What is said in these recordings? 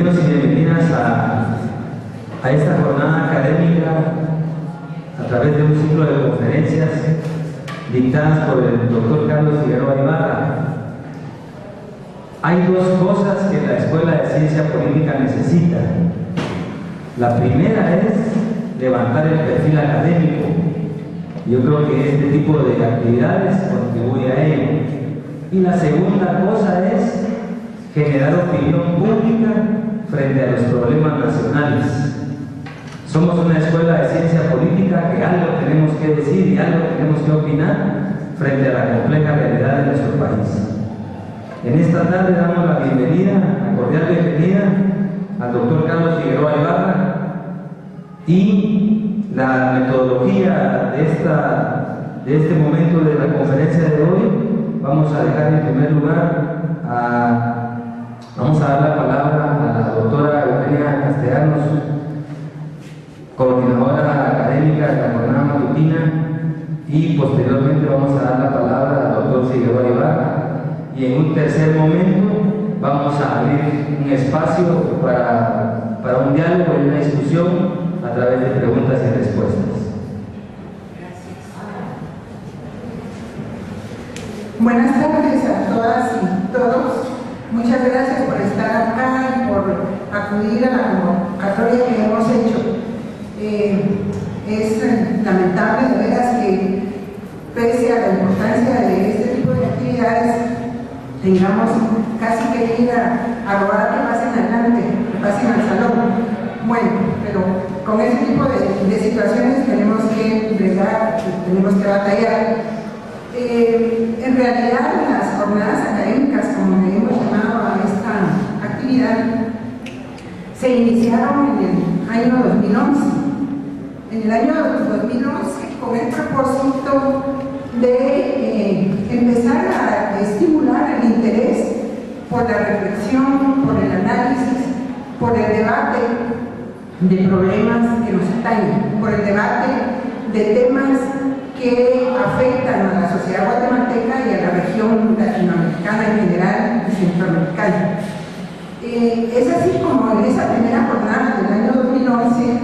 Bienvenidos y bienvenidas a esta jornada académica a través de un ciclo de conferencias dictadas por el doctor Carlos Figueroa Ibarra. Hay dos cosas que la Escuela de Ciencia Política necesita. La primera es levantar el perfil académico. Yo creo que este tipo de actividades contribuye a ello. Y la segunda cosa es generar opinión pública frente a los problemas nacionales. Somos una escuela de ciencia política que algo tenemos que decir y algo tenemos que opinar frente a la compleja realidad de nuestro país. En esta tarde damos la bienvenida, la cordial bienvenida al doctor Carlos Figueroa Ibarra, y la metodología de este momento de la conferencia de hoy, vamos a dejar en primer lugar vamos a dar la palabra a la doctora Eugenia Castellanos, coordinadora académica de la jornada matutina, y posteriormente vamos a dar la palabra al doctor Figueroa Ibarra, y en un tercer momento vamos a abrir un espacio para un diálogo y una discusión a través de preguntas y respuestas. Buenas tardes a todas y todos. Muchas gracias por estar acá y por acudir a la convocatoria que hemos hecho. Es lamentable de veras que, pese a la importancia de este tipo de actividades, tengamos casi que ir a robar que pasen adelante, que pasen al salón. Bueno, pero con ese tipo de situaciones tenemos que bregar, tenemos que batallar. En realidad, las jornadas académicas, como le hemos llamado a esta actividad, se iniciaron en el año 2011. En el año 2011, con el propósito de empezar a estimular el interés por la reflexión, por el análisis, por el debate de problemas que nos atañen, por el debate de temas que afectan a la sociedad guatemalteca y a la región latinoamericana en general y centroamericana. Es así como en esa primera jornada del año 2011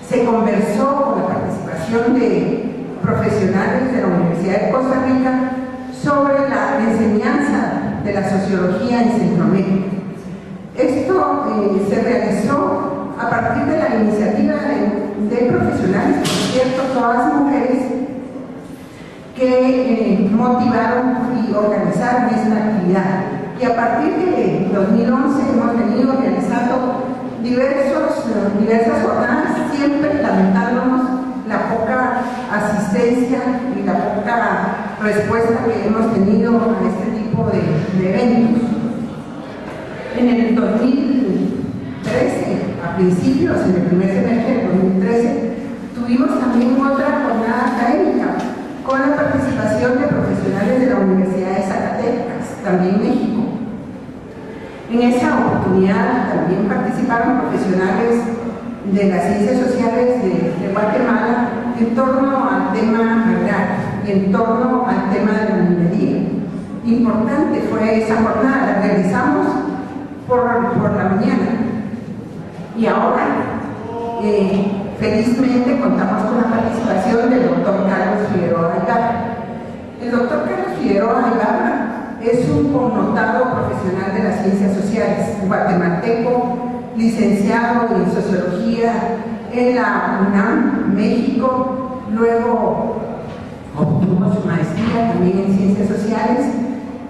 se conversó con la participación de profesionales de la Universidad de Costa Rica sobre la enseñanza de la sociología en Centroamérica. Esto se realizó a partir de la iniciativa de profesionales, por cierto, todas mujeres, que motivaron y organizaron esta actividad. Y a partir de 2011 hemos venido realizando diversas jornadas, siempre lamentándonos la poca asistencia y la poca respuesta que hemos tenido a este tipo de eventos. En el 2013, a principios, en el primer semestre del 2013, tuvimos también otra jornada académica con la participación de profesionales de la Universidad de Zacatecas, también México. En esa oportunidad también participaron profesionales de las ciencias sociales de Guatemala en torno al tema agrario y en torno al tema de la minería. Importante fue esa jornada, la realizamos por la mañana. Y ahora, felizmente, contamos con la participación del doctor Carlos Figueroa Ibarra. El doctor Carlos Figueroa Ibarra es un connotado profesional de las ciencias sociales, guatemalteco, licenciado en Sociología en la UNAM, México, luego obtuvo su maestría también en Ciencias Sociales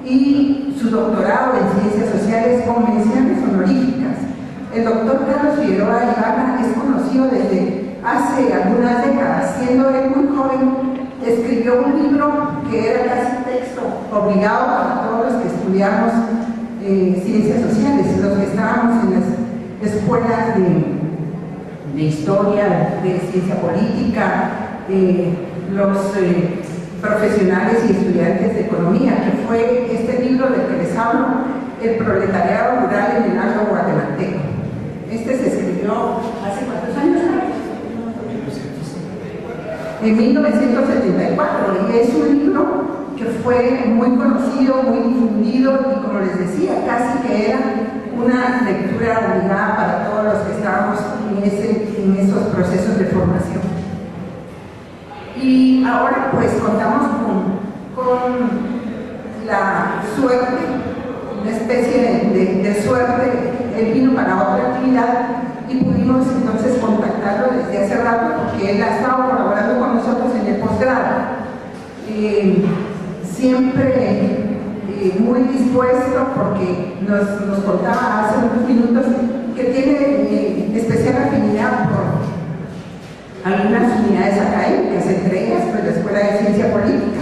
y su doctorado en Ciencias Sociales con menciones honoríficas. El doctor Carlos Figueroa Ibarra es conocido desde hace algunas décadas. Siendo él muy joven, escribió un libro que era casi texto obligado para todos los que estudiamos ciencias sociales, los que estábamos en las escuelas de historia, de ciencia política, los profesionales y estudiantes de economía, que fue este libro del que les hablo, El proletariado rural en el agro guatemalteco. Este se escribió ¿hace cuántos años? En 1974, y es un libro que fue muy conocido, muy difundido, y como les decía, casi que era una lectura obligada para todos los que estábamos en esos procesos de formación. Y ahora pues contamos con la suerte, una especie de suerte. Él vino para otra actividad y pudimos entonces contactarlo desde hace rato porque él ha estado colaborando con nosotros en el posgrado. Siempre muy dispuesto, porque nos contaba hace unos minutos que tiene especial afinidad por algunas unidades académicas, entre ellas pues, la Escuela de Ciencia Política.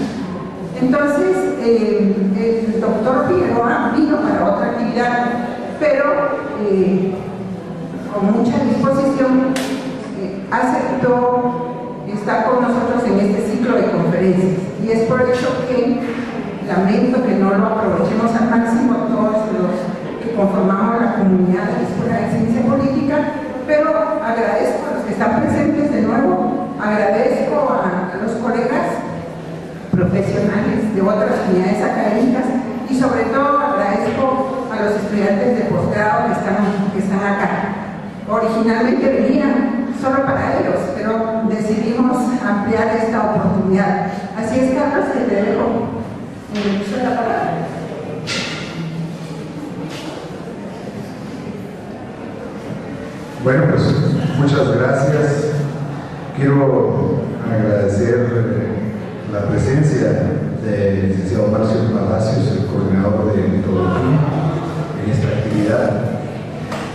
Entonces, el doctor Figueroa vino para otra actividad, pero con mucha disposición aceptó estar con nosotros en este ciclo de conferencias. Y es por eso que lamento que no lo aprovechemos al máximo todos los que conformamos la comunidad de la Escuela de Ciencia Política, pero agradezco a los que están presentes de nuevo, agradezco a los colegas profesionales de otras unidades académicas y sobre todo agradezco a los estudiantes de posgrado que están acá. Originalmente venían solo para ellos, pero decidimos ampliar esta oportunidad. Así es, Carlos, que te dejo el uso de la palabra. Bueno, pues muchas gracias. Quiero agradecer la presencia del licenciado Marcio Palacios, el coordinador de metodología, en esta actividad.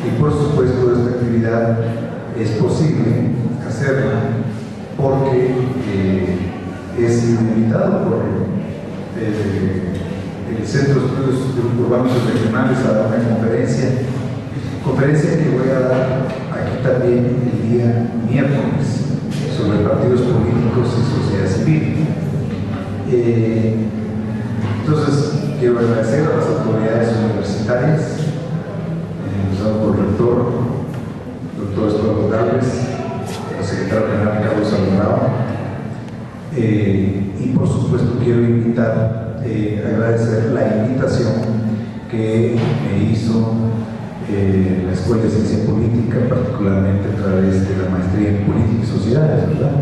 Y por supuesto, esta actividad es posible hacerla porque es invitado por el Centro de Estudios Urbanos y Regionales a dar una conferencia que voy a dar aquí también el día miércoles sobre partidos políticos y sociedad civil. Entonces, quiero agradecer a las autoridades universitarias, empezando por el rector, doctor Estuardo Gálvez, el secretario general Carlos Alvarado, y por supuesto quiero agradecer la invitación que me hizo la Escuela de Ciencia Política, particularmente a través de la maestría en Política y Sociedades, ¿verdad?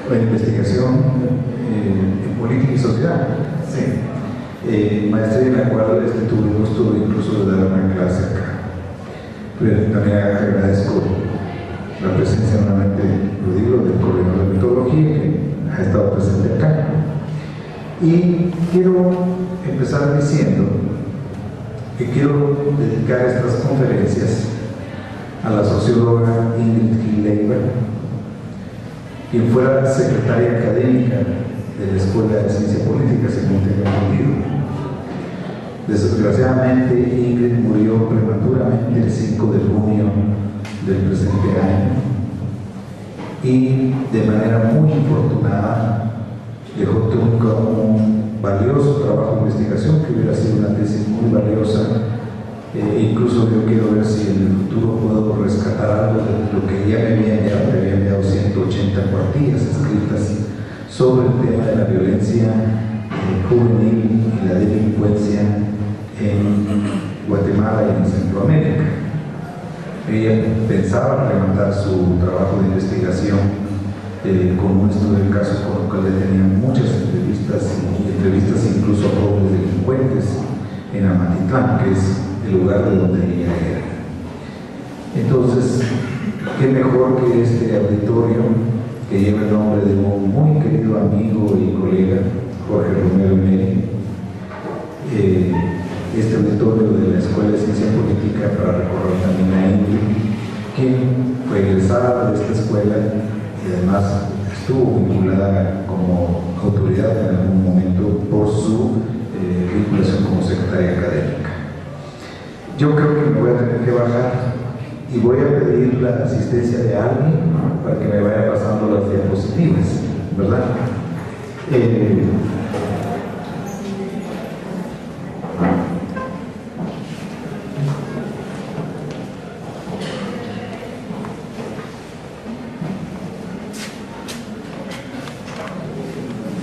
La investigación en Política y Sociedad, sí. Maestría en la cual tuve el gusto incluso de dar una clase acá. Pero también agradezco la presencia nuevamente, lo digo, del coordinador de metodología que ha estado presente acá. Y quiero empezar diciendo que quiero dedicar estas conferencias a la socióloga Ingrid Gil Leiva, quien fuera secretaria académica de la Escuela de Ciencia Política, según tengo entendido. Desgraciadamente, Ingrid murió prematuramente el 5 de junio del presente año y de manera muy infortunada dejó un valioso trabajo de investigación que hubiera sido una tesis muy valiosa. Incluso yo quiero ver si en el futuro puedo rescatar algo de lo que ella me había enviado 180 cuartillas escritas sobre el tema de la violencia juvenil y la delincuencia en Guatemala y en Centroamérica. Ella pensaba rematar su trabajo de investigación con un estudio del caso, con lo cual le tenían muchas entrevistas incluso a jóvenes delincuentes en Amatitlán, que es el lugar de donde ella era. Entonces, qué mejor que este auditorio que lleva el nombre de un muy querido amigo y colega, Jorge Romero Meri, este auditorio de la Escuela de Ciencia Política, para recordar también a Ingrid, quien fue egresada de esta escuela y además estuvo vinculada como autoridad en algún momento por su vinculación como secretaria académica. Yo creo que me voy a tener que bajar y voy a pedir la asistencia de alguien para que me vaya pasando las diapositivas, ¿verdad?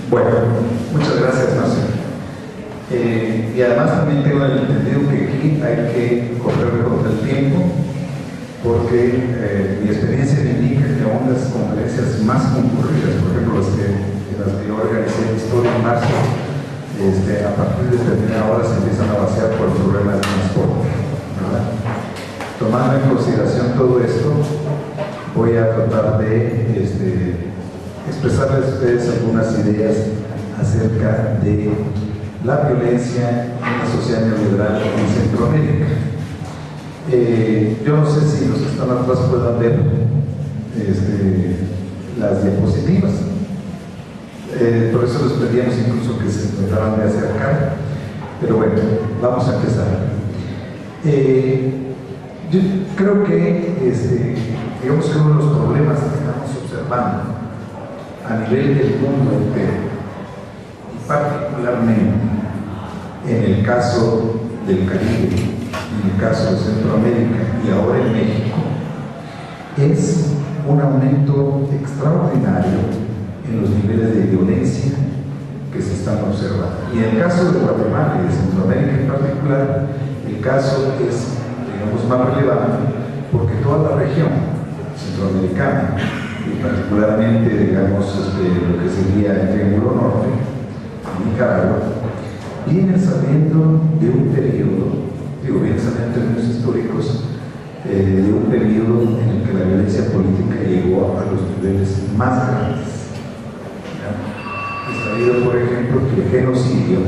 Bueno, muchas gracias, Marcelo. Y además también tengo el entendido que aquí hay que correr contra el tiempo, porque mi experiencia me indica que aún las conferencias más concurridas, por ejemplo las que yo organicé en Historia en marzo, a partir de determinada hora se empiezan a vaciar por el problema del transporte, ¿verdad? Tomando en consideración todo esto, voy a tratar de expresarles a ustedes algunas ideas acerca de la violencia en la sociedad neoliberal en Centroamérica. Yo no sé si los que están atrás puedan ver las diapositivas. Por eso les pedíamos incluso que se trataran de acercar. Pero bueno, vamos a empezar. Yo creo que, digamos que uno de los problemas que estamos observando a nivel del mundo entero, y particularmente en el caso del Caribe, en el caso de Centroamérica y ahora en México, es un aumento extraordinario en los niveles de violencia que se están observando. Y en el caso de Guatemala y de Centroamérica en particular, el caso es, digamos, más relevante porque toda la región centroamericana, y particularmente, digamos, lo que sería el Triángulo Norte, Nicaragua, vienen saliendo de un periodo, vienen saliendo en términos históricos, de un periodo en el que la violencia política llegó a los niveles más grandes. Es sabido, por ejemplo, que el genocidio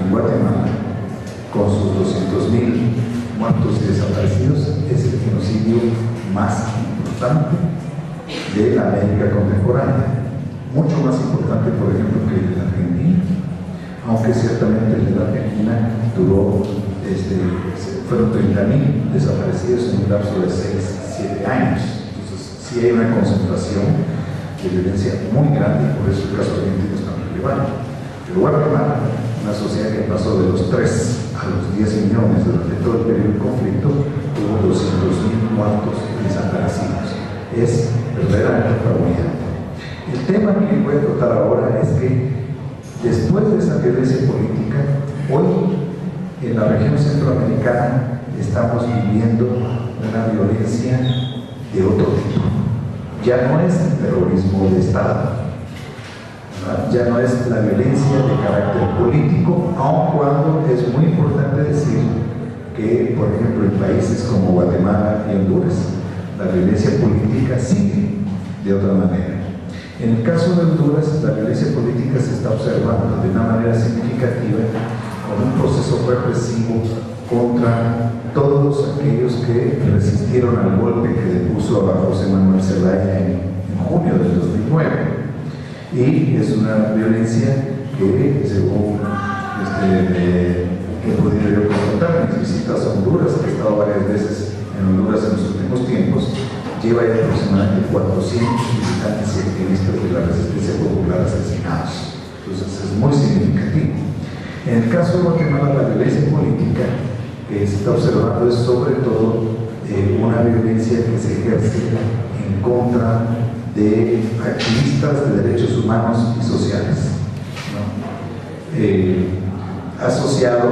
en Guatemala, con sus 200.000 muertos y desaparecidos, es el genocidio más importante de la América contemporánea, mucho más importante, por ejemplo, que el de la Argentina, aunque ciertamente el de la Argentina duró, fueron 30.000 desaparecidos en un lapso de 6-7 años. Entonces, sí hay una concentración de violencia muy grande, y por eso el caso argentino es tan relevante. Pero Guatemala, una sociedad que pasó de los 3 a los 10 millones durante todo el periodo del conflicto, tuvo 200.000 muertos y desaparecidos. Es verdaderamente apabullante. El tema que voy a tratar ahora es que después de esa violencia política, hoy en la región centroamericana estamos viviendo una violencia de otro tipo. Ya no es el terrorismo de Estado, ¿verdad? Ya no es la violencia de carácter político, aun cuando es muy importante decir que, por ejemplo, en países como Guatemala y Honduras, la violencia política sigue de otra manera. En el caso de Honduras, la violencia política se está observando de una manera significativa con un proceso represivo contra todos aquellos que resistieron al golpe que depuso a José Manuel Zelaya en junio del 2009. Y es una violencia que, según que he podido yo constatar en mis visitas a Honduras, que he estado varias veces en Honduras en los últimos tiempos, lleva ya aproximadamente 400 militantes y activistas de la resistencia popular asesinados. Entonces es muy significativo. En el caso de Guatemala, la violencia política que se está observando es sobre todo una violencia que se ejerce en contra de activistas de derechos humanos y sociales, ¿no? Asociado,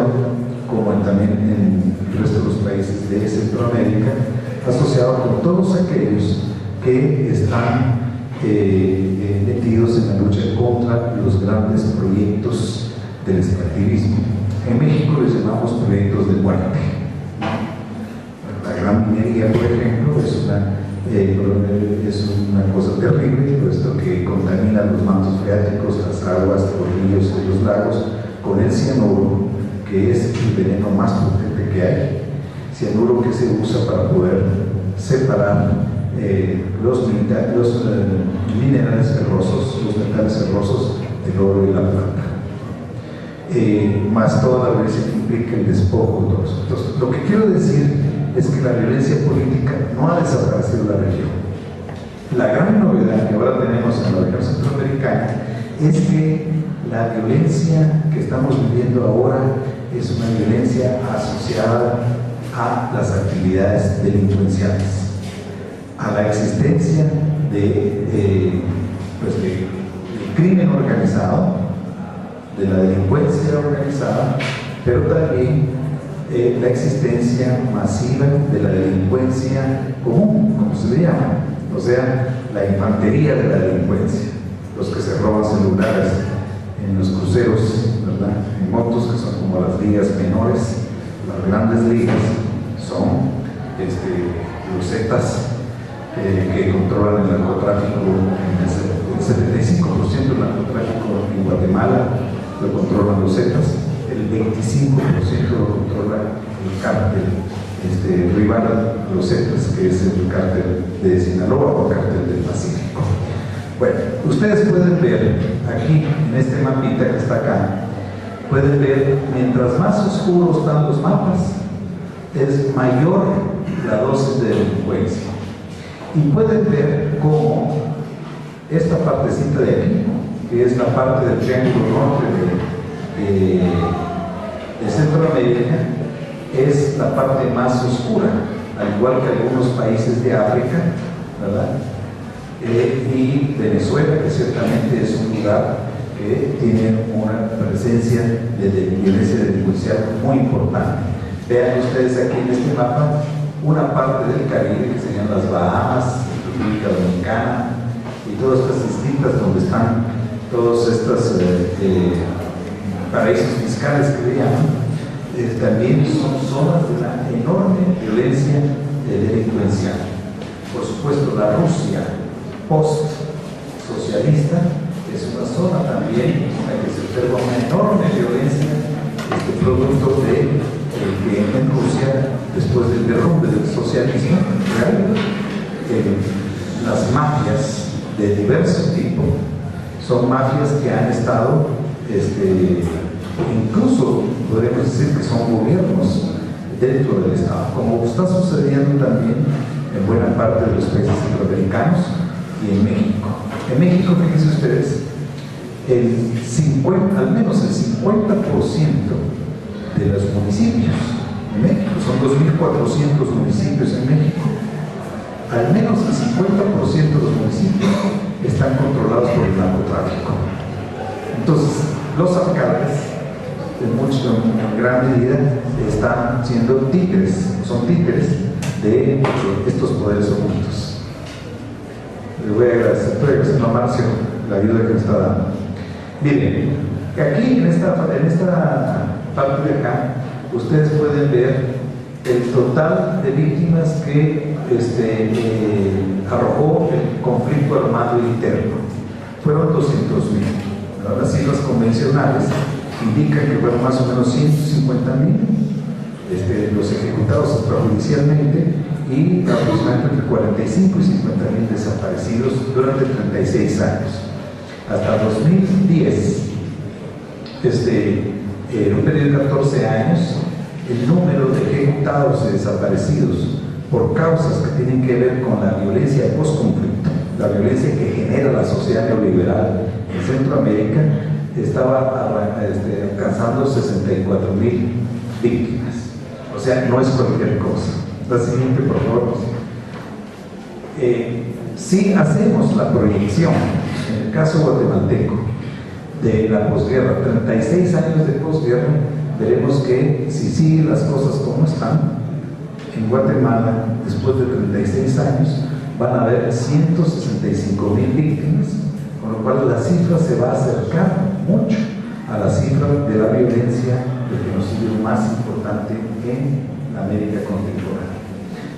como también en el resto de los países de Centroamérica, asociado con todos aquellos que están metidos en la lucha contra los grandes proyectos del extractivismo. En México les llamamos proyectos de muerte. La gran minería, por ejemplo, es una cosa terrible, puesto que contamina los mantos freáticos, las aguas, los ríos y los lagos con el cianuro, que es el veneno más potente que hay. Cianuro que se usa para poder separar los minerales ferrosos, los metales ferrosos del oro y la plata. Más toda la violencia que implica el despojo. Entonces, lo que quiero decir es que la violencia política no ha desaparecido en la región. La gran novedad que ahora tenemos en la región centroamericana es que la violencia que estamos viviendo ahora es una violencia asociada a las actividades delincuenciales, a la existencia de crimen organizado de la delincuencia organizada, pero también la existencia masiva de la delincuencia común, como se le llama, o sea, la infantería de la delincuencia, los que se roban celulares en los cruceros, ¿verdad?, en motos, que son como las ligas menores. Las grandes ligas son los Zetas, que controlan el narcotráfico. El 75% del narcotráfico en Guatemala lo controlan los Zetas, el 25% lo controla el cártel rival a los Zetas, que es el cártel de Sinaloa o cártel del Pacífico. Bueno, ustedes pueden ver aquí en este mapita que está acá, pueden ver, mientras más oscuros están los mapas, es mayor la dosis de delincuencia. Y pueden ver cómo esta partecita de aquí, que es la parte del triángulo norte de Centroamérica, es la parte más oscura, al igual que algunos países de África, ¿verdad? Y Venezuela, que ciertamente es un lugar que tiene una presencia de violencia delincuencial muy importante. Vean ustedes aquí en este mapa una parte del Caribe, que serían las Bahamas, República Dominicana y todas estas islitas donde están todos estos paraísos fiscales que le llaman, también son zonas de la enorme violencia delincuencial. Por supuesto, la Rusia post-socialista es una zona también en la que se observa una enorme violencia, producto de que en Rusia, después del derrumbe del socialismo real, las mafias de diverso tipo son mafias que han estado, incluso podríamos decir que son gobiernos dentro del Estado, como está sucediendo también en buena parte de los países centroamericanos y en México. En México, fíjense ustedes, al menos el 50% de los municipios en México, son 2.400 municipios en México, al menos el 50% de los municipios están controlados por el narcotráfico. Entonces, los alcaldes, en gran medida, están siendo títeres, son títeres de estos poderes ocultos. Le voy a agradecer, estoy agradeciendo a Marcio la ayuda que me está dando. Miren, aquí en esta parte de acá, ustedes pueden ver el total de víctimas que arrojó el conflicto armado interno. Fueron 200.000. Las cifras convencionales indican que fueron más o menos 150.000 los ejecutados extrajudicialmente y aproximadamente entre 45 y 50.000 desaparecidos durante 36 años. Hasta 2010, en un periodo de 14 años, el número de ejecutados y desaparecidos por causas que tienen que ver con la violencia post-conflicto, la violencia que genera la sociedad neoliberal en Centroamérica, estaba alcanzando 64.000 víctimas. O sea, no es cualquier cosa. La siguiente, por favor. Si hacemos la proyección, en el caso guatemalteco, de la posguerra, 36 años de posguerra, veremos que si siguen las cosas como están, en Guatemala, después de 36 años, van a haber 165.000 víctimas, con lo cual la cifra se va a acercar mucho a la cifra de la violencia del genocidio más importante en la América contemporánea.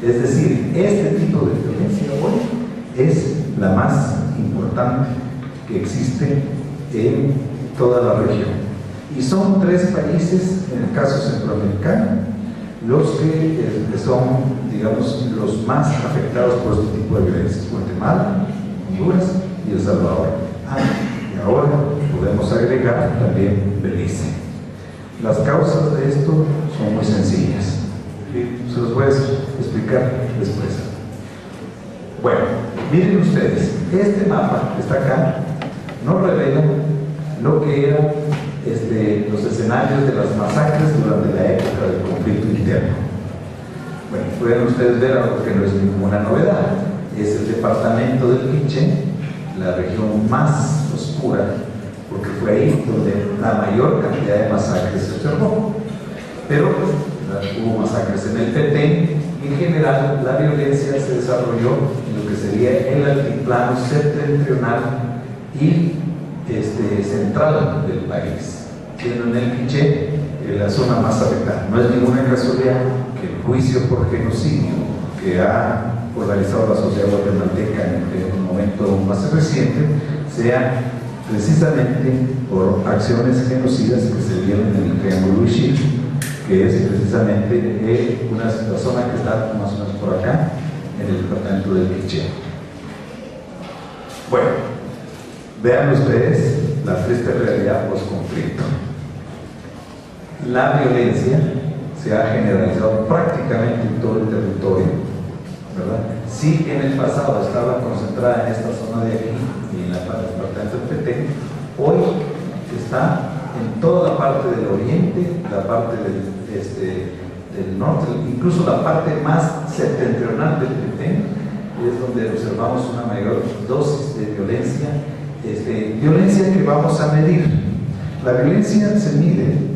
Es decir, este tipo de violencia hoy es la más importante que existe en toda la región. Y son 3 países, en el caso centroamericano, los que son, digamos, los más afectados por este tipo de violencia: Guatemala, Honduras y El Salvador. Y ahora podemos agregar también Belice. Las causas de esto son muy sencillas. Se los voy a explicar después. Bueno, miren ustedes, este mapa está acá, nos revela lo que eran los escenarios de las masacres durante la época del conflicto interno. Bueno, pueden ustedes ver algo que no es ninguna novedad. Es el departamento del Quiché, la región más oscura, porque fue ahí donde la mayor cantidad de masacres se observó. Pero hubo masacres en el Petén y en general la violencia se desarrolló en lo que sería el altiplano septentrional y central del país, siendo en el Quiché la zona más afectada. No es ninguna casualidad que el juicio por genocidio que ha polarizado la sociedad guatemalteca en un momento más reciente sea precisamente por acciones genocidas que se dieron en el Triángulo Ishil, que es precisamente la zona que está más o menos por acá, en el departamento del Quiché. Bueno, vean ustedes la triste realidad post-conflicto. La violencia se ha generalizado prácticamente en todo el territorio, ¿verdad? Sí, en el pasado estaba concentrada en esta zona de aquí y en la parte del departamento del Petén, hoy está en toda la parte del oriente, la parte del norte, incluso la parte más septentrional del Petén, es donde observamos una mayor dosis de violencia, violencia que vamos a medir. La violencia se mide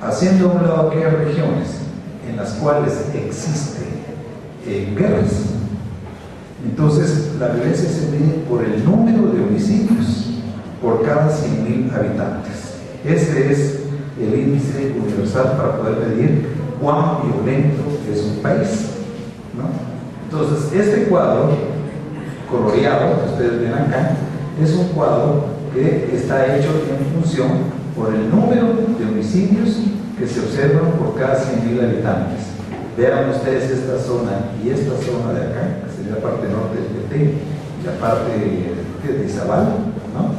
haciendo a un lado aquellas regiones en las cuales existen guerras. Entonces, la violencia se mide por el número de homicidios por cada 100.000 habitantes. Ese es el índice universal para poder medir cuán violento es un país, ¿no? Entonces, este cuadro coloreado que ustedes ven acá es un cuadro que está hecho en función por el número de homicidios que se observan por cada 100.000 habitantes. Vean ustedes esta zona y esta zona de acá, que sería la parte norte del Petén y la parte de Izabal, ¿no?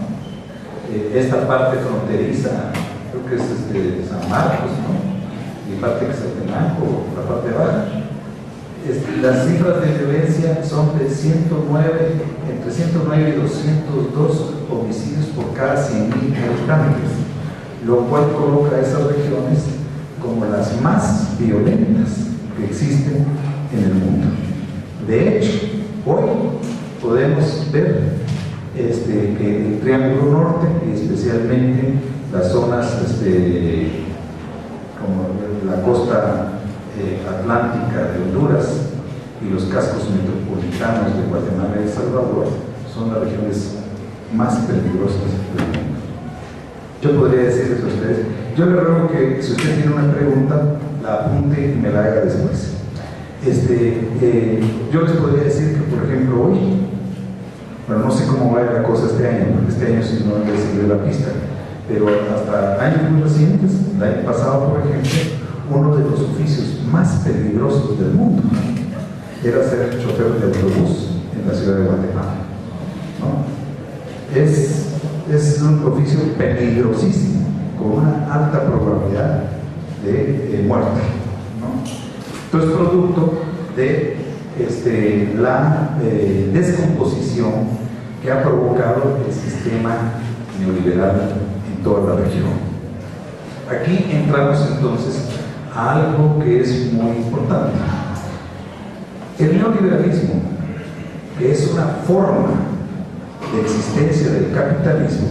Esta parte fronteriza, creo que es San Marcos, ¿no? Y parte de Quetzaltenango, la parte baja. Las cifras de violencia son de entre 109 y 202 homicidios por cada 100.000 habitantes, lo cual coloca a esas regiones como las más violentas que existen en el mundo. De hecho, hoy podemos ver que el Triángulo Norte, y especialmente las zonas como la costa atlántica de Honduras y los cascos metropolitanos de Guatemala y El Salvador, son las regiones más peligrosas del mundo. Yo podría decirles a ustedes, yo les ruego que si usted tiene una pregunta, la apunte y me la haga después. Yo les podría decir que, por ejemplo, hoy, bueno, no sé cómo va la cosa este año, porque este año sí no le seguido la pista, pero hasta años muy recientes, el año pasado, por ejemplo, uno de los oficios más peligrosos del mundo era ser chofer de autobús en la ciudad de Guatemala, ¿no? Es un oficio peligrosísimo, con una alta probabilidad de muerte, ¿no? Entonces, producto de la descomposición que ha provocado el sistema neoliberal en toda la región. Aquí entramos entonces a algo que es muy importante. El neoliberalismo, que es una forma de existencia del capitalismo,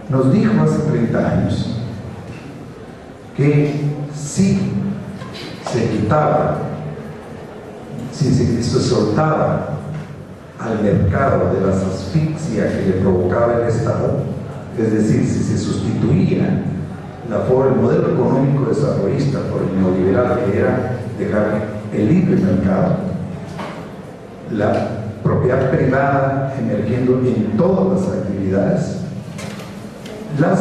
nos dijo hace 30 años que si se quitaba, si se soltaba al mercado de las asfixias que le provocaba el Estado, es decir, si se sustituía el modelo económico desarrollista por el neoliberal, que era dejar el libre mercado, la propiedad privada emergiendo en todas las actividades, las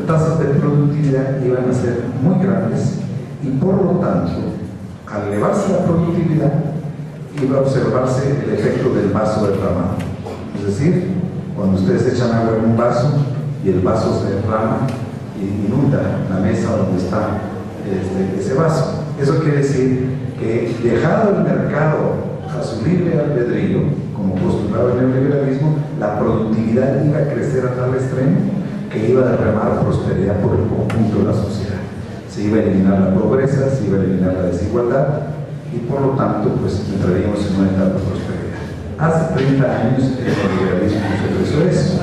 tasas de productividad iban a ser muy grandes y por lo tanto, al elevarse la productividad, iba a observarse el efecto del vaso derramado. Es decir, cuando ustedes echan agua en un vaso y el vaso se derrama y inunda la mesa donde está ese vaso. Eso quiere decir que, dejado el mercado a su libre albedrío, como postulaba el neoliberalismo, la productividad iba a crecer a tal extremo que iba a derramar prosperidad por el conjunto de la sociedad. Se iba a eliminar la pobreza, se iba a eliminar la desigualdad y por lo tanto pues entraríamos en una etapa de prosperidad. Hace 30 años el neoliberalismo nos ofreció eso.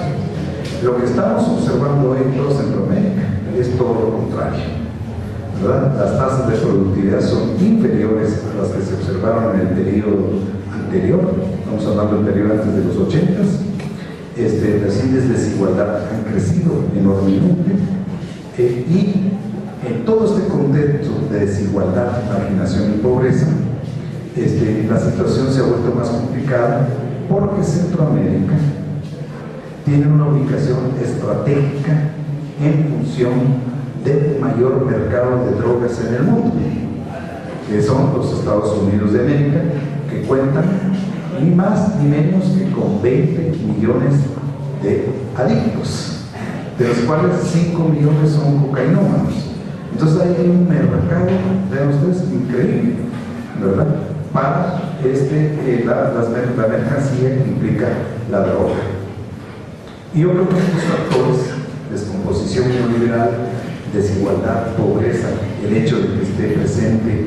Lo que estamos observando hoy en toda Centroamérica es todo lo contrario, ¿verdad? Las tasas de productividad son inferiores a las que se observaron en el periodo anterior, estamos hablando del periodo antes de los 80s. Las índices de desigualdad han crecido enormemente, y en todo este contexto de desigualdad, marginación y pobreza, la situación se ha vuelto más complicada porque Centroamérica tiene una ubicación estratégica en función del mayor mercado de drogas en el mundo, que son los Estados Unidos de América, que cuentan ni más ni menos que con 20 millones de adictos, de los cuales 5 millones son cocainómanos. Entonces ahí hay un mercado, vean ustedes, increíble, ¿verdad? Para la mercancía que implica la droga. Y yo creo que estos factores, descomposición neoliberal, desigualdad, pobreza, el hecho de que esté presente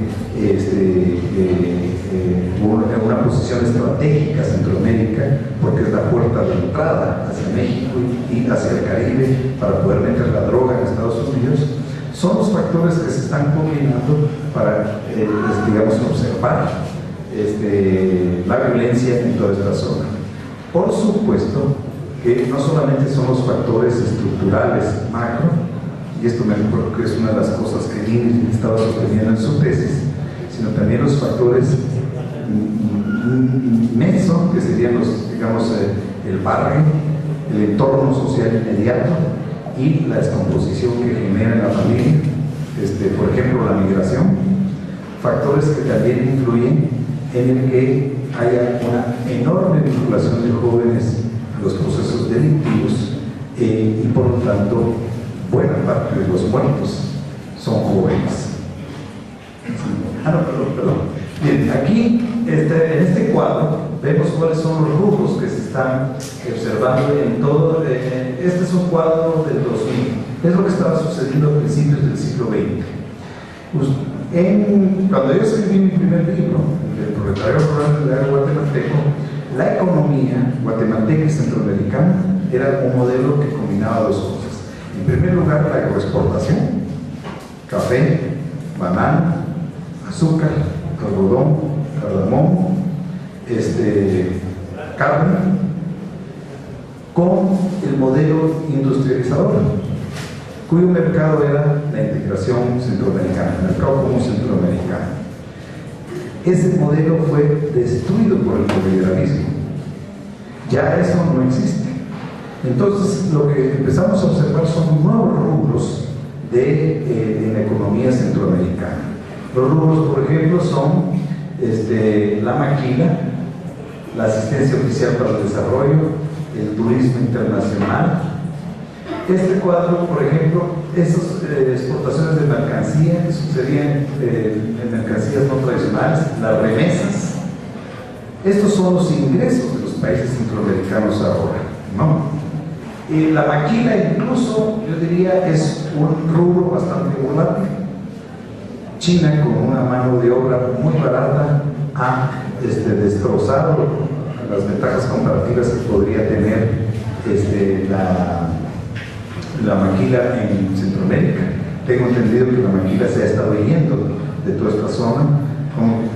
una posición estratégica Centroamérica, porque es la puerta de entrada hacia México y hacia el Caribe para poder meter la droga en Estados Unidos, son los factores que se están combinando para, digamos, observar la violencia en toda esta zona. Por supuesto que no solamente son los factores estructurales macro, y esto me acuerdo que es una de las cosas que Lini estaba sosteniendo en su tesis, sino también los factores meso, que serían el barrio, el entorno social inmediato y la descomposición que genera en la familia, por ejemplo la migración, factores que también influyen en el que haya una enorme vinculación de jóvenes a los procesos delictivos, y por lo tanto buena parte de los muertos son jóvenes. Perdón. Bien, aquí en este cuadro vemos cuáles son los rubros que se están observando en todo. Este es un cuadro del 2000, es lo que estaba sucediendo a principios del siglo XX. Cuando yo escribí mi primer libro, El proletariado rural guatemalteco, la economía guatemalteca y centroamericana era un modelo que combinaba dos cosas. En primer lugar, la agroexportación: café, banana, azúcar, algodón, cardamomo, carne, con el modelo industrializador, cuyo mercado era la integración centroamericana, el mercado común centroamericano. Ese modelo fue destruido por el neoliberalismo. Ya eso no existe. Entonces, lo que empezamos a observar son nuevos rubros de la economía centroamericana. Los rubros, por ejemplo, son la maquila, la asistencia oficial para el desarrollo, el turismo internacional. Este cuadro, por ejemplo, esas exportaciones de mercancía, que sucedían en mercancías no tradicionales, las remesas. Estos son los ingresos de los países centroamericanos ahora, ¿no? Y la maquila, incluso, yo diría, es un rubro bastante volátil. China, con una mano de obra muy barata, ha destrozado las ventajas comparativas que podría tener la maquila en Centroamérica. Tengo entendido que la maquila se ha estado yendo de toda esta zona.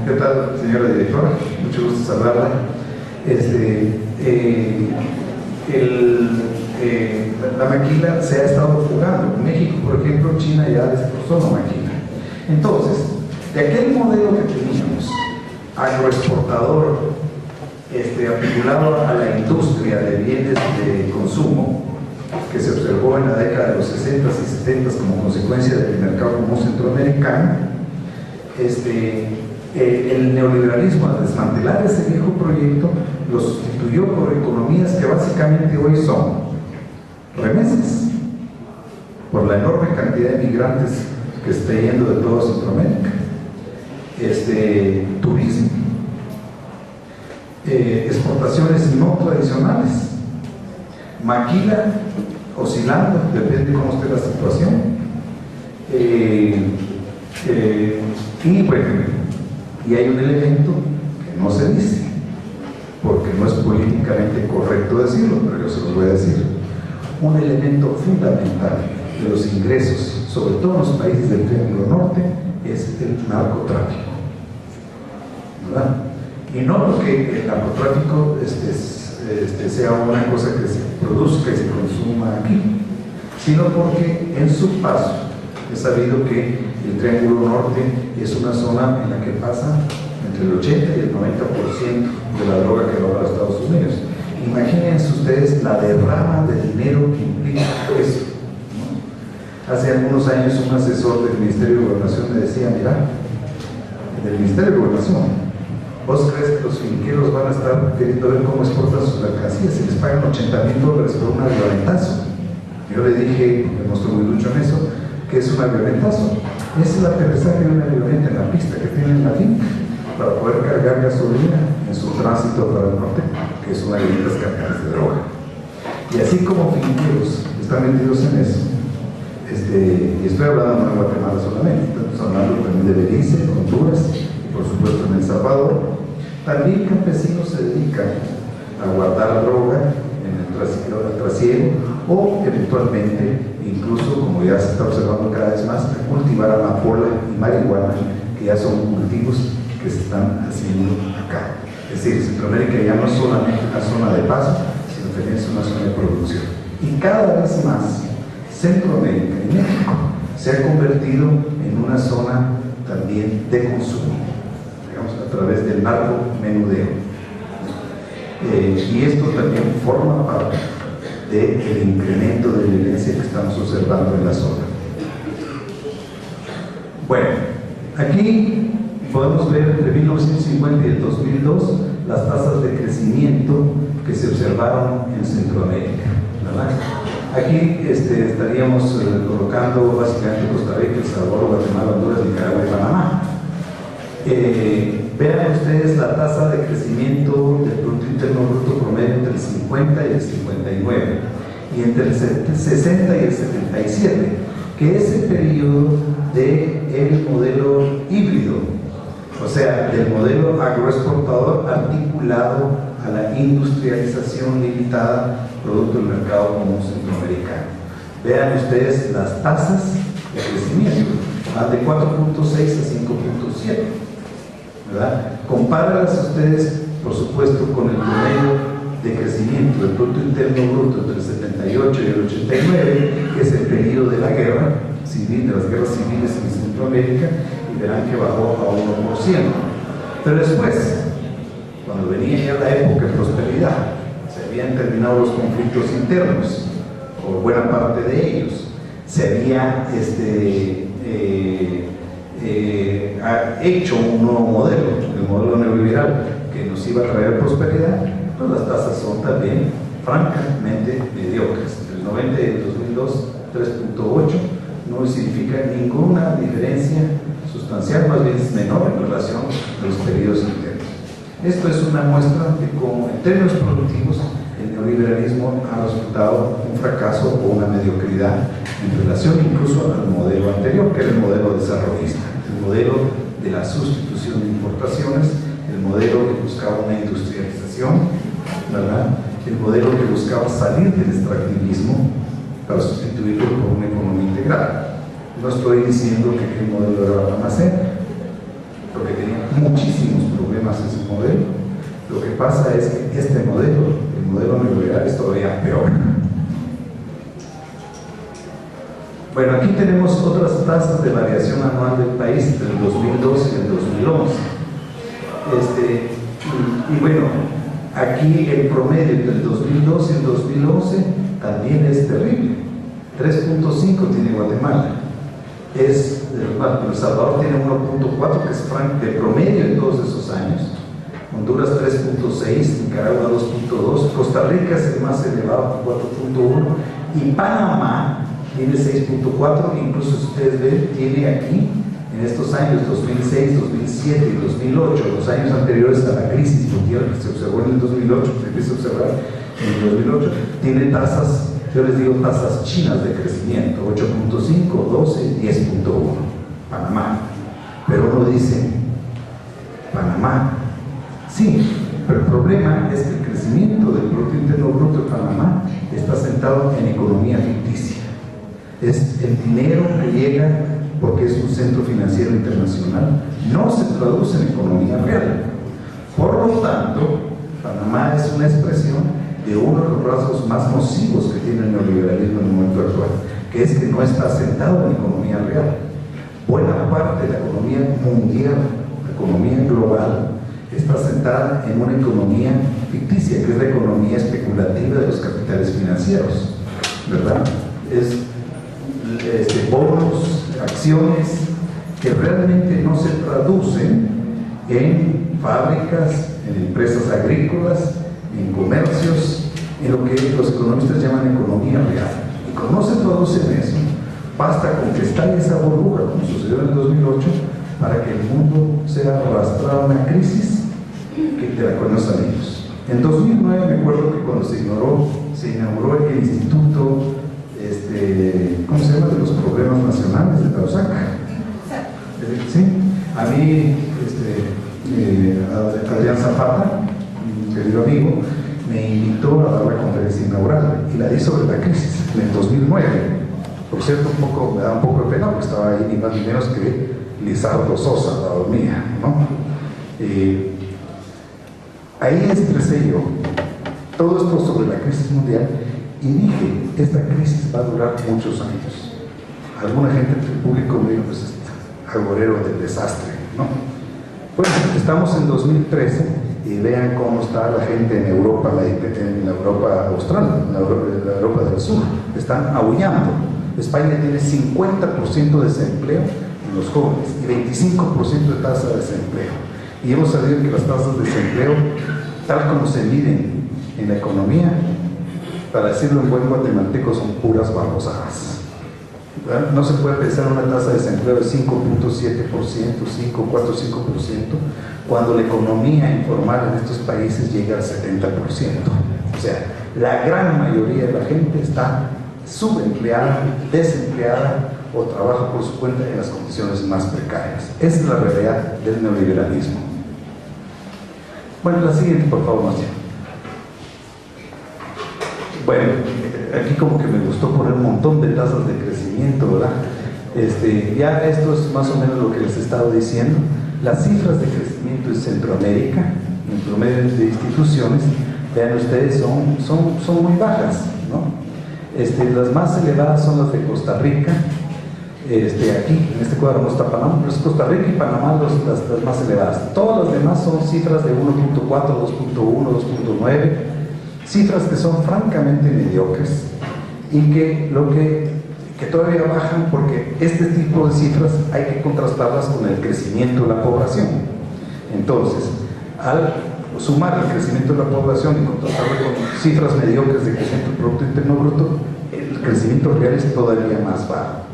¿Qué tal, señora directora? Mucho gusto saludarla. La maquila se ha estado fugando. En México, por ejemplo, China ya destrozó la maquila. Entonces, de aquel modelo que teníamos, agroexportador, articulado a la industria de bienes de consumo, que se observó en la década de los 60s y 70s como consecuencia del mercado común centroamericano, el neoliberalismo, al desmantelar ese viejo proyecto, lo sustituyó por economías que básicamente hoy son remesas, por la enorme cantidad de migrantes que está yendo de toda Centroamérica, turismo, exportaciones no tradicionales, maquila oscilando, depende de cómo esté la situación, y bueno, y hay un elemento que no se dice, porque no es políticamente correcto decirlo, pero yo se los voy a decir. un elemento fundamental de los ingresos, sobre todo en los países del Triángulo Norte, es el narcotráfico, ¿verdad? Y no porque el narcotráfico sea una cosa que se produzca y se consuma aquí, sino porque en su paso es sabido que el Triángulo Norte es una zona en la que pasa entre el 80 y el 90% de la droga que va a Estados Unidos. Imagínense ustedes la derrama de dinero que implica eso, ¿no? Hace algunos años un asesor del Ministerio de Gobernación me decía, mira, del Ministerio de Gobernación, ¿vos crees que los finqueros van a estar queriendo ver cómo exportan sus mercancías y les pagan $80,000 por un avionetazo? Yo le dije, porque no estoy muy ducho en eso, ¿qué es un avionetazo? Es el aterrizaje de una avioneta en la pista que tienen en la finca para poder cargar gasolina en su tránsito para el norte, que son avionetas cargadas de droga. Y así como finqueros están metidos en eso, y estoy hablando no de Guatemala solamente, estamos hablando también de Belice, Honduras y por supuesto en El Salvador, también campesinos se dedican a guardar droga en el trasiego o eventualmente, incluso como ya se está observando cada vez más, a cultivar amapola y marihuana, que ya son cultivos que se están haciendo acá. Es decir, Centroamérica ya no es solamente una zona de paso, sino también es una zona de producción. Y cada vez más, Centroamérica y México se ha convertido en una zona también de consumo, digamos, a través del narcomenudeo. Y esto también forma parte del incremento de violencia que estamos observando en la zona. Bueno, aquí podemos ver entre 1950 y el 2002 las tasas de crecimiento que se observaron en Centroamérica, ¿verdad? Aquí estaríamos colocando básicamente Costa Rica, El Salvador, Guatemala, Honduras, Nicaragua y Panamá. Vean ustedes la tasa de crecimiento del Producto Interno Bruto promedio entre el 50 y el 59 y entre el 60 y el 77, que es el periodo del modelo híbrido, o sea, del modelo agroexportador articulado a la industrialización limitada producto del mercado común centroamericano. Vean ustedes las tasas de crecimiento, van de 4.6 a 5.7, ¿verdad? Compáralas ustedes, por supuesto, con el promedio de crecimiento del Producto Interno Bruto entre el 78 y el 89, que es el periodo de la guerra civil, de las guerras civiles en Centroamérica, y verán que bajó a 1%. Pero después, cuando venía ya la época de prosperidad, se habían terminado los conflictos internos, o buena parte de ellos, se había hecho un nuevo modelo, el modelo neoliberal, que nos iba a traer prosperidad, pues las tasas son también francamente mediocres. Entre el 90 y el 2002, 3.8, no significa ninguna diferencia sustancial, más bien es menor en relación a los periodos internos. Esto es una muestra de cómo, en términos productivos, el neoliberalismo ha resultado un fracaso o una mediocridad en relación incluso al modelo anterior, que era el modelo desarrollista, el modelo de la sustitución de importaciones, el modelo que buscaba una industrialización, ¿verdad? El modelo que buscaba salir del extractivismo para sustituirlo por una economía integral. No estoy diciendo que aquel modelo era la panacea, porque tenía muchísimos problemas ese modelo. Lo que pasa es que este modelo, el modelo neoliberal, es todavía peor. Bueno, aquí tenemos otras tasas de variación anual del país entre el 2002 y el 2011. Y bueno, aquí el promedio entre el 2002 y el 2011 también es terrible. 3.5 tiene Guatemala. El Salvador tiene 1.4, que es de promedio en todos esos años. Honduras 3.6, Nicaragua 2.2, Costa Rica es el más elevado, 4.1, y Panamá tiene 6.4, incluso si ustedes ven, tiene aquí, en estos años 2006, 2007 y 2008, los años anteriores a la crisis mundial que se observó en el 2008, se empieza a observar en el 2008, tiene tasas, yo les digo tasas chinas de crecimiento, 8.5, 12, 10.1, Panamá. Pero uno dice, Panamá, sí, pero el problema es que el crecimiento crecimiento del Producto Interno Bruto de Panamá está sentado en economía ficticia. Es el dinero que llega porque es un centro financiero internacional, no se traduce en economía real. Por lo tanto, Panamá es una expresión de uno de los rasgos más nocivos que tiene el neoliberalismo en el momento actual, que es que no está sentado en economía real. Buena parte de la economía mundial, la economía global, está sentada en una economía ficticia, que es la economía especulativa de los capitales financieros, ¿verdad? Es bonos, acciones que realmente no se traducen en fábricas, en empresas agrícolas, en comercios, en lo que los economistas llaman economía real. Y como no se traduce en eso, basta con que estalle esa burbuja, como sucedió en el 2008, para que el mundo sea arrastrado a una crisis de la cual no salimos. En 2009 me acuerdo que cuando se inauguró el Instituto ¿cómo se llama? De los Problemas Nacionales de Tausaca. Sí, a mí Adrián Zapata, mi querido amigo, me invitó a dar la conferencia inaugural y la di sobre la crisis en el 2009. Por cierto, me da un poco de pena porque estaba ahí ni más ni menos que Lizardo Sosa, la dormía, ¿no? Ahí expresé yo todo esto sobre la crisis mundial y dije, esta crisis va a durar muchos años. Alguna gente del público me dijo, pues agorero del desastre, ¿no? Bueno, estamos en 2013 y vean cómo está la gente en Europa, en la Europa austral, en la Europa del sur. Están aullando. España tiene 50% de desempleo en los jóvenes y 25% de tasa de desempleo. Y hemos sabido que las tasas de desempleo, tal como se miden en la economía, para decirlo en buen guatemalteco, son puras babosadas. No se puede pensar una tasa de desempleo de 5.7%, 5,4, 5%, cuando la economía informal en estos países llega al 70%. O sea, la gran mayoría de la gente está subempleada, desempleada o trabaja por su cuenta en las condiciones más precarias. Esa es la realidad del neoliberalismo. Bueno, la siguiente, por favor, Marcia. Bueno, aquí como que me gustó poner un montón de tasas de crecimiento, ¿verdad? Ya esto es más o menos lo que les he estado diciendo. Las cifras de crecimiento en Centroamérica, en promedio de instituciones, vean ustedes, son muy bajas, ¿no? Las más elevadas son las de Costa Rica. Aquí, en este cuadro no está Panamá, pero es Costa Rica y Panamá las más elevadas. Todas las demás son cifras de 1.4, 2.1, 2.9, cifras que son francamente mediocres y que todavía bajan porque este tipo de cifras hay que contrastarlas con el crecimiento de la población. Entonces, al sumar el crecimiento de la población y contrastarlo con cifras mediocres de crecimiento del Producto Interno Bruto, el crecimiento real es todavía más bajo.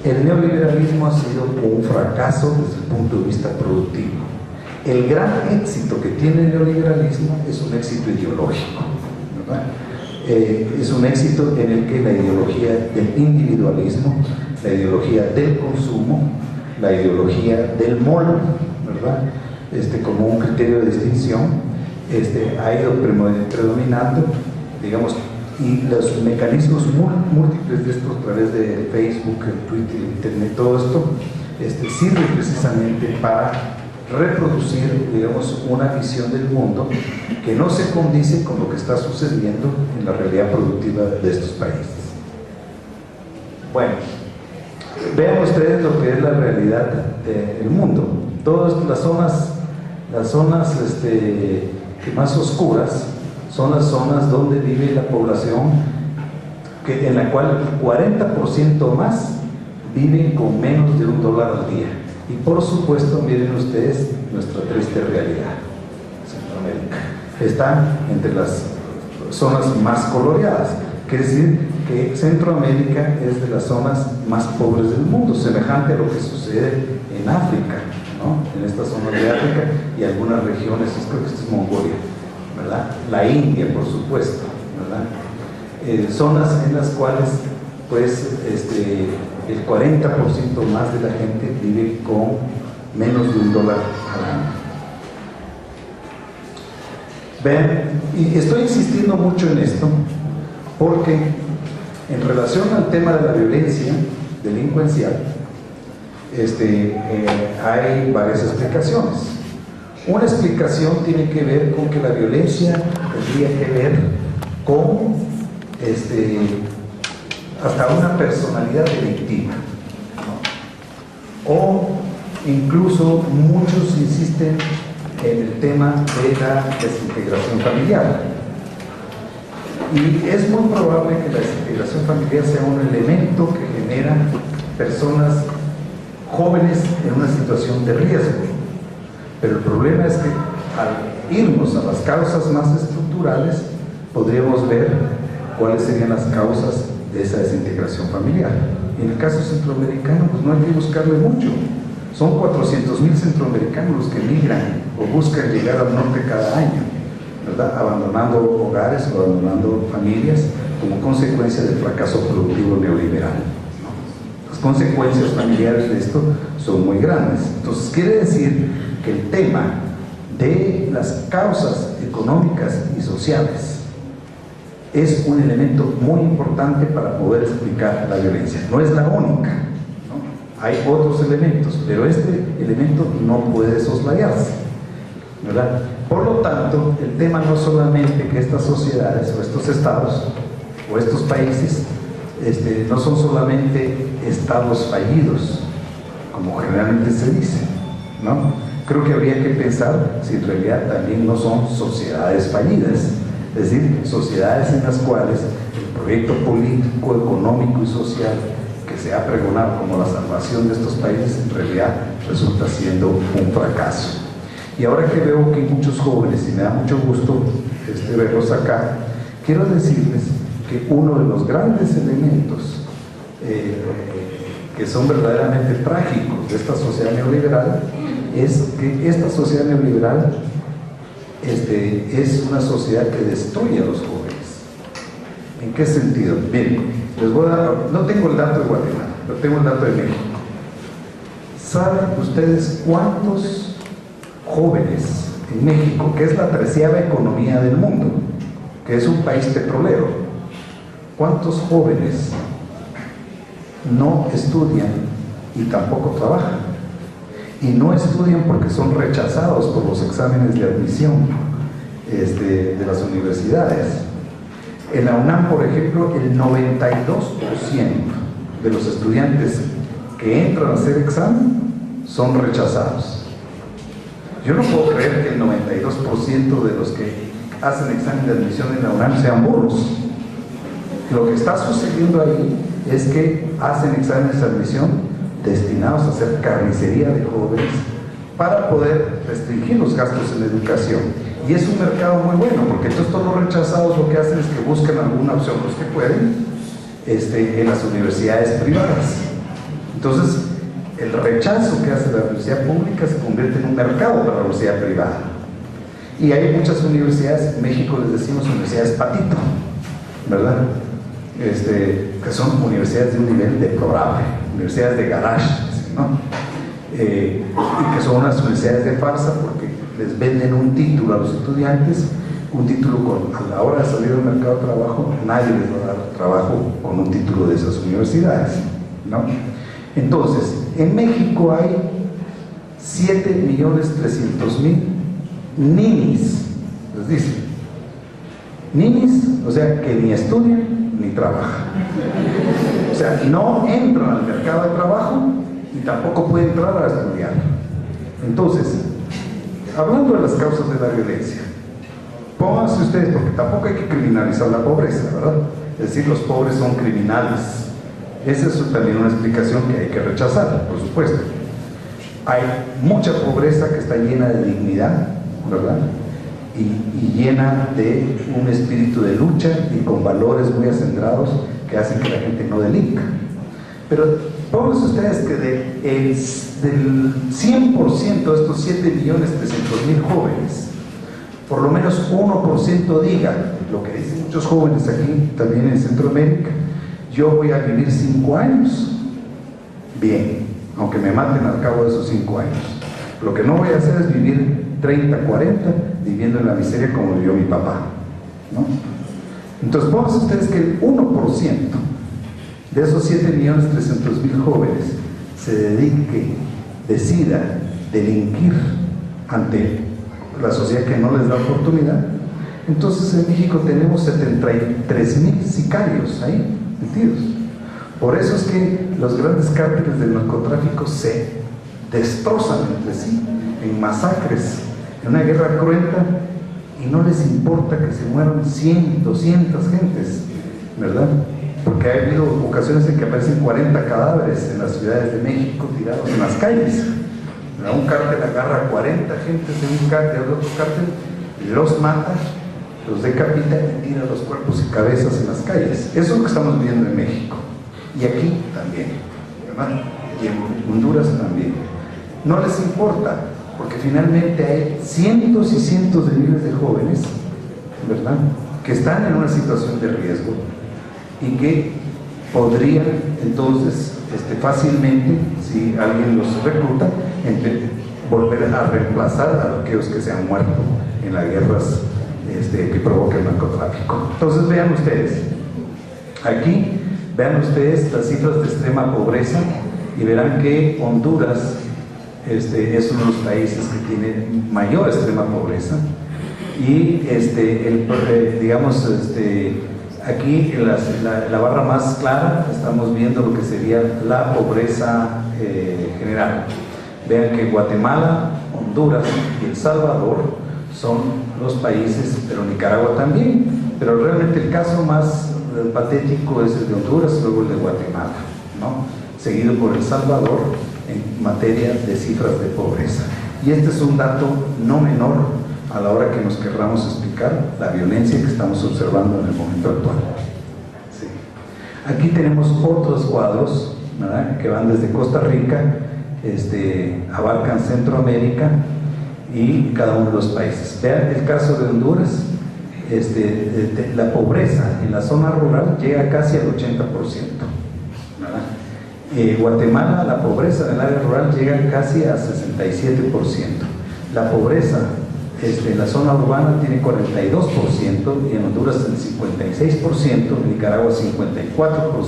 El neoliberalismo ha sido un fracaso desde el punto de vista productivo. El gran éxito que tiene el neoliberalismo es un éxito ideológico, ¿verdad? Es un éxito en el que la ideología del individualismo, la ideología del consumo, la ideología del MOL, ¿verdad? Como un criterio de distinción, ha ido predominando, digamos, y los mecanismos múltiples de esto a través de Facebook, Twitter, Internet, todo esto, sirve precisamente para reproducir, digamos, una visión del mundo que no se condice con lo que está sucediendo en la realidad productiva de estos países. Bueno, vean ustedes lo que es la realidad del mundo. Todas las zonas que más oscuras son las zonas donde vive la población en la cual el 40% más viven con menos de $1 al día. Y por supuesto, miren ustedes nuestra triste realidad. Centroamérica está entre las zonas más coloreadas, quiere decir que Centroamérica es de las zonas más pobres del mundo, semejante a lo que sucede en África, ¿no? En esta zona de África y algunas regiones, creo que esto es Mongolia, ¿verdad? La India, por supuesto, ¿verdad? Zonas en las cuales, pues, el 40% más de la gente vive con menos de $1 al año. Vean Y estoy insistiendo mucho en esto porque en relación al tema de la violencia delincuencial, hay varias explicaciones. Una explicación tiene que ver con que la violencia tendría que ver con hasta una personalidad delictiva, ¿no? O incluso muchos insisten en el tema de la desintegración familiar. Y es muy probable que la desintegración familiar sea un elemento que genera personas jóvenes en una situación de riesgo. Pero el problema es que al irnos a las causas más estructurales, podríamos ver cuáles serían las causas de esa desintegración familiar. En el caso centroamericano, pues no hay que buscarle mucho. Son 400,000 centroamericanos los que migran o buscan llegar al norte cada año, ¿verdad? Abandonando hogares o abandonando familias como consecuencia del fracaso productivo neoliberal, ¿no? Las consecuencias familiares de esto son muy grandes. Entonces quiere decir que el tema de las causas económicas y sociales es un elemento muy importante para poder explicar la violencia. No es la única, ¿no? Hay otros elementos, pero este elemento no puede soslayarse, ¿verdad? Por lo tanto, el tema no es solamente que estas sociedades o estos estados o estos países no son solamente estados fallidos, como generalmente se dice, ¿no? Creo que habría que pensar si en realidad también no son sociedades fallidas, es decir, sociedades en las cuales el proyecto político, económico y social que se ha pregonado como la salvación de estos países en realidad resulta siendo un fracaso. Y ahora que veo que hay muchos jóvenes, y me da mucho gusto verlos acá, quiero decirles que uno de los grandes elementos que son verdaderamente trágicos de esta sociedad neoliberal es que esta sociedad neoliberal es una sociedad que destruye a los jóvenes. ¿En qué sentido? Miren, les voy a dar, no tengo el dato de Guatemala, pero tengo el dato de México. ¿Saben ustedes cuántos jóvenes en México, que es la 13ª economía del mundo, que es un país petrolero, cuántos jóvenes no estudian y tampoco trabajan? Y no estudian porque son rechazados por los exámenes de admisión de las universidades. En la UNAM, por ejemplo, el 92% de los estudiantes que entran a hacer examen son rechazados. Yo no puedo creer que el 92% de los que hacen examen de admisión en la UNAM sean burros. Lo que está sucediendo ahí es que hacen exámenes de admisión destinados a hacer carnicería de jóvenes para poder restringir los gastos en educación. Y es un mercado muy bueno, porque todos los rechazados lo que hacen es que buscan alguna opción, los que pueden, en las universidades privadas. Entonces, el rechazo que hace la universidad pública se convierte en un mercado para la universidad privada. Y hay muchas universidades, en México les decimos universidades patito, ¿verdad? Que son universidades de un nivel deplorable, universidades de garage, ¿no? Y que son unas universidades de farsa porque les venden un título a los estudiantes, un título a la hora de salir al mercado de trabajo, nadie les va a dar trabajo con un título de esas universidades, ¿no? Entonces, en México hay 7.300.000 ninis, les dicen, ninis, o sea, que ni estudian ni trabajan. O sea, no entran al mercado de trabajo y tampoco pueden entrar a estudiar. Entonces, hablando de las causas de la violencia, pónganse ustedes, porque tampoco hay que criminalizar la pobreza, ¿verdad? Es decir, los pobres son criminales. Esa es también una explicación que hay que rechazar, por supuesto. Hay mucha pobreza que está llena de dignidad, ¿verdad? Y llena de un espíritu de lucha y con valores muy acendrados que hacen que la gente no delinca. Pero pónganse ustedes que del 100% de estos 7.300.000 jóvenes, por lo menos 1% diga lo que dicen muchos jóvenes aquí, también en Centroamérica: yo voy a vivir 5 años bien, aunque me maten al cabo de esos 5 años. Lo que no voy a hacer es vivir 30, 40 viviendo en la miseria como vivió mi papá. ¿no? Entonces, pónganse ustedes que el 1% de esos 7.300.000 jóvenes se decida delinquir ante la sociedad que no les da oportunidad. Entonces en México tenemos 73.000 sicarios ahí metidos. Por eso es que los grandes cárteles del narcotráfico se destrozan entre sí en masacres, en una guerra cruenta, y no les importa que se mueran 100, 200 gentes, ¿verdad? Porque ha habido ocasiones en que aparecen 40 cadáveres en las ciudades de México tirados en las calles. Un cártel agarra a 40 gentes de un cártel, de otro cártel, los mata, los decapita y tira los cuerpos y cabezas en las calles. Eso es lo que estamos viendo en México. Y aquí también, ¿verdad? Y en Honduras también. No les importa, porque finalmente hay cientos y cientos de miles de jóvenes, ¿verdad?, que están en una situación de riesgo y que podrían entonces fácilmente, si alguien los recluta, volver a reemplazar a aquellos que se han muerto en las guerras que provoca el narcotráfico. Entonces vean ustedes, aquí vean ustedes las cifras de extrema pobreza y verán que Honduras es uno de los países que tiene mayor extrema pobreza, y digamos, aquí en la barra más clara estamos viendo lo que sería la pobreza general. Vean que Guatemala, Honduras y El Salvador son los países, pero Nicaragua también, pero realmente el caso más patético es el de Honduras, luego el de Guatemala, ¿no?, seguido por El Salvador en materia de cifras de pobreza. Y este es un dato no menor a la hora que nos querramos explicar la violencia que estamos observando en el momento actual. Sí. Aquí tenemos otros cuadros, ¿verdad?, que van desde Costa Rica, abarcan Centroamérica y cada uno de los países. Vean el caso de Honduras, la pobreza en la zona rural llega casi al 80%, ¿verdad? Guatemala, la pobreza en el área rural llega casi a 67%. La pobreza en la zona urbana tiene 42%, y en Honduras el 56%, en Nicaragua 54%.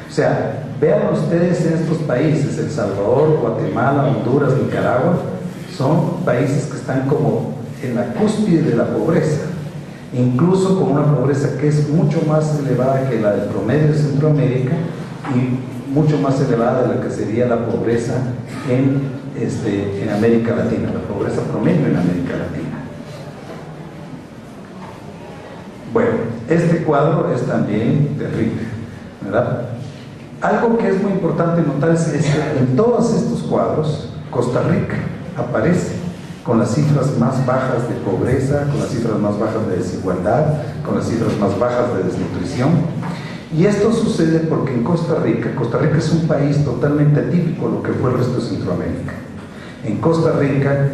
O sea, vean ustedes en estos países, El Salvador, Guatemala, Honduras, Nicaragua, son países que están como en la cúspide de la pobreza, incluso con una pobreza que es mucho más elevada que la del promedio de Centroamérica y mucho más elevada de la que sería la pobreza en América Latina, la pobreza promedio en América Latina. Bueno, este cuadro es también terrible, ¿verdad? Algo que es muy importante notar es que en todos estos cuadros Costa Rica aparece con las cifras más bajas de pobreza, con las cifras más bajas de desigualdad, con las cifras más bajas de desnutrición. Y esto sucede porque en Costa Rica es un país totalmente atípico a lo que fue el resto de Centroamérica. En Costa Rica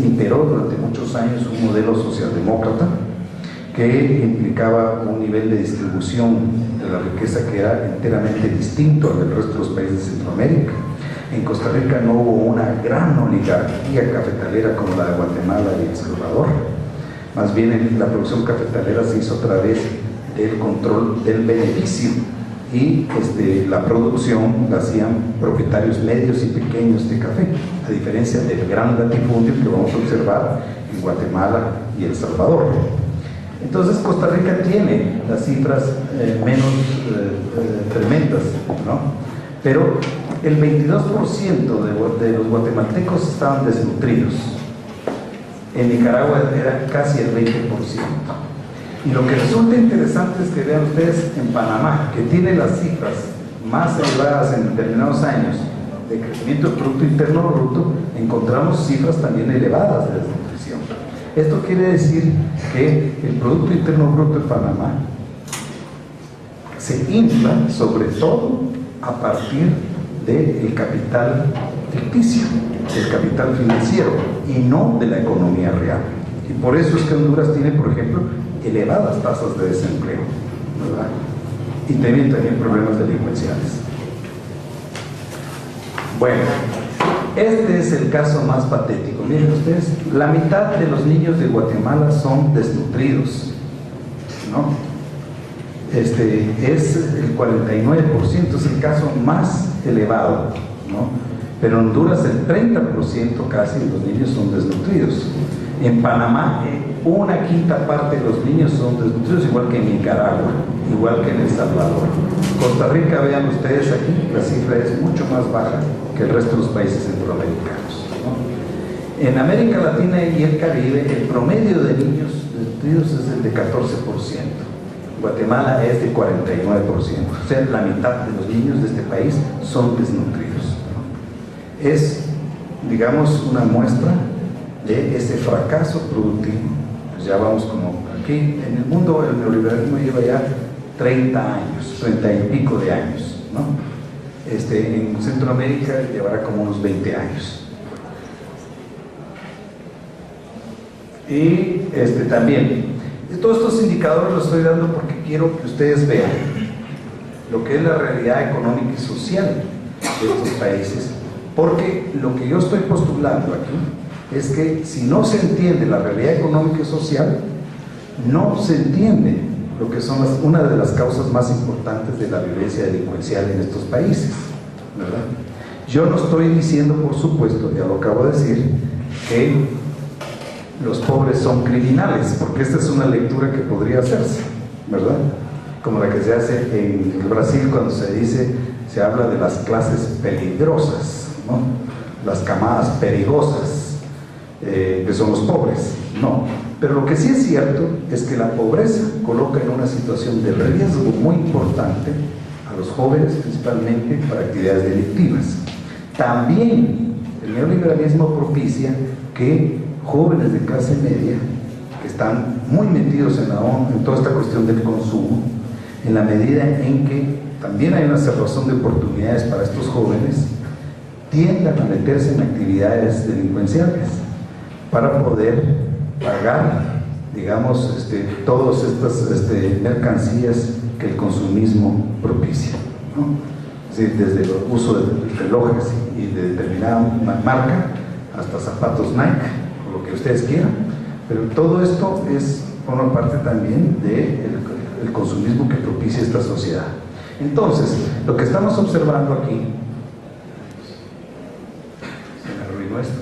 imperó durante muchos años un modelo socialdemócrata que implicaba un nivel de distribución de la riqueza que era enteramente distinto al del resto de los países de Centroamérica. En Costa Rica no hubo una gran oligarquía cafetalera como la de Guatemala y El Salvador. Más bien la producción cafetalera se hizo a través del control del beneficio, y la producción la hacían propietarios medios y pequeños de café, a diferencia del gran latifundio que vamos a observar en Guatemala y El Salvador. Entonces Costa Rica tiene las cifras menos tremendas, ¿no? Pero el 22% de los guatemaltecos estaban desnutridos. En Nicaragua era casi el 20%. Y lo que resulta interesante es que vean ustedes en Panamá, que tiene las cifras más elevadas en determinados años de crecimiento del Producto Interno Bruto, encontramos cifras también elevadas de desnutrición. Esto quiere decir que el Producto Interno Bruto de Panamá se infla sobre todo a partir del capital ficticio, del capital financiero, y no de la economía real. Y por eso es que Honduras tiene, por ejemplo, elevadas tasas de desempleo, ¿verdad? Y también problemas delincuenciales. Bueno, este es el caso más patético. Miren ustedes, la mitad de los niños de Guatemala son desnutridos. ¿no? Es el 49%, es el caso más elevado, ¿no? Pero en Honduras el 30% casi de los niños son desnutridos. En Panamá, una quinta parte de los niños son desnutridos, igual que en Nicaragua, igual que en El Salvador. Costa Rica, vean ustedes aquí, la cifra es mucho más baja que el resto de los países centroamericanos, ¿no? En América Latina y el Caribe, el promedio de niños desnutridos es el de 14%. Guatemala es de 49%, o sea, la mitad de los niños de este país son desnutridos, ¿no? Es, digamos, una muestra de ese fracaso productivo. Pues ya vamos como aquí, en el mundo el neoliberalismo lleva ya 30 años, 30 y pico de años, ¿no? En Centroamérica llevará como unos 20 años. Y también, todos estos indicadores los estoy dando porque quiero que ustedes vean lo que es la realidad económica y social de estos países, porque lo que yo estoy postulando aquí es que si no se entiende la realidad económica y social, no se entiende lo que son una de las causas más importantes de la violencia delincuencial en estos países, ¿verdad? Yo no estoy diciendo, por supuesto, ya lo acabo de decir, que los pobres son criminales, porque esta es una lectura que podría hacerse, ¿verdad? Como la que se hace en el Brasil cuando se habla de las clases peligrosas, ¿no? Las camadas perigosas, que son los pobres. No, pero lo que sí es cierto es que la pobreza coloca en una situación de riesgo muy importante a los jóvenes, principalmente para actividades delictivas. También el neoliberalismo propicia que jóvenes de clase media, que están muy metidos en toda esta cuestión del consumo, en la medida en que también hay una cerrazón de oportunidades para estos jóvenes, tiendan a meterse en actividades delincuenciales para poder pagar, digamos, todas estas mercancías que el consumismo propicia, ¿no? Es decir, desde el uso de relojes y de determinada marca hasta zapatos Nike, lo que ustedes quieran, pero todo esto forma parte también del consumismo que propicia esta sociedad. Entonces, lo que estamos observando aquí, se me arruinó esto,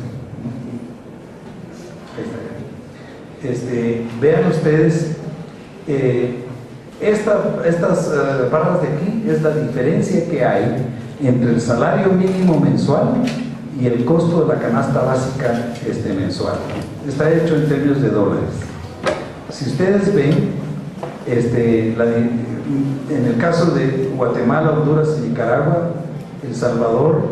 vean ustedes, estas barras de aquí es la diferencia que hay entre el salario mínimo mensual y el costo de la canasta básica mensual. Está hecho en términos de dólares. Si ustedes ven, en el caso de Guatemala, Honduras y Nicaragua, El Salvador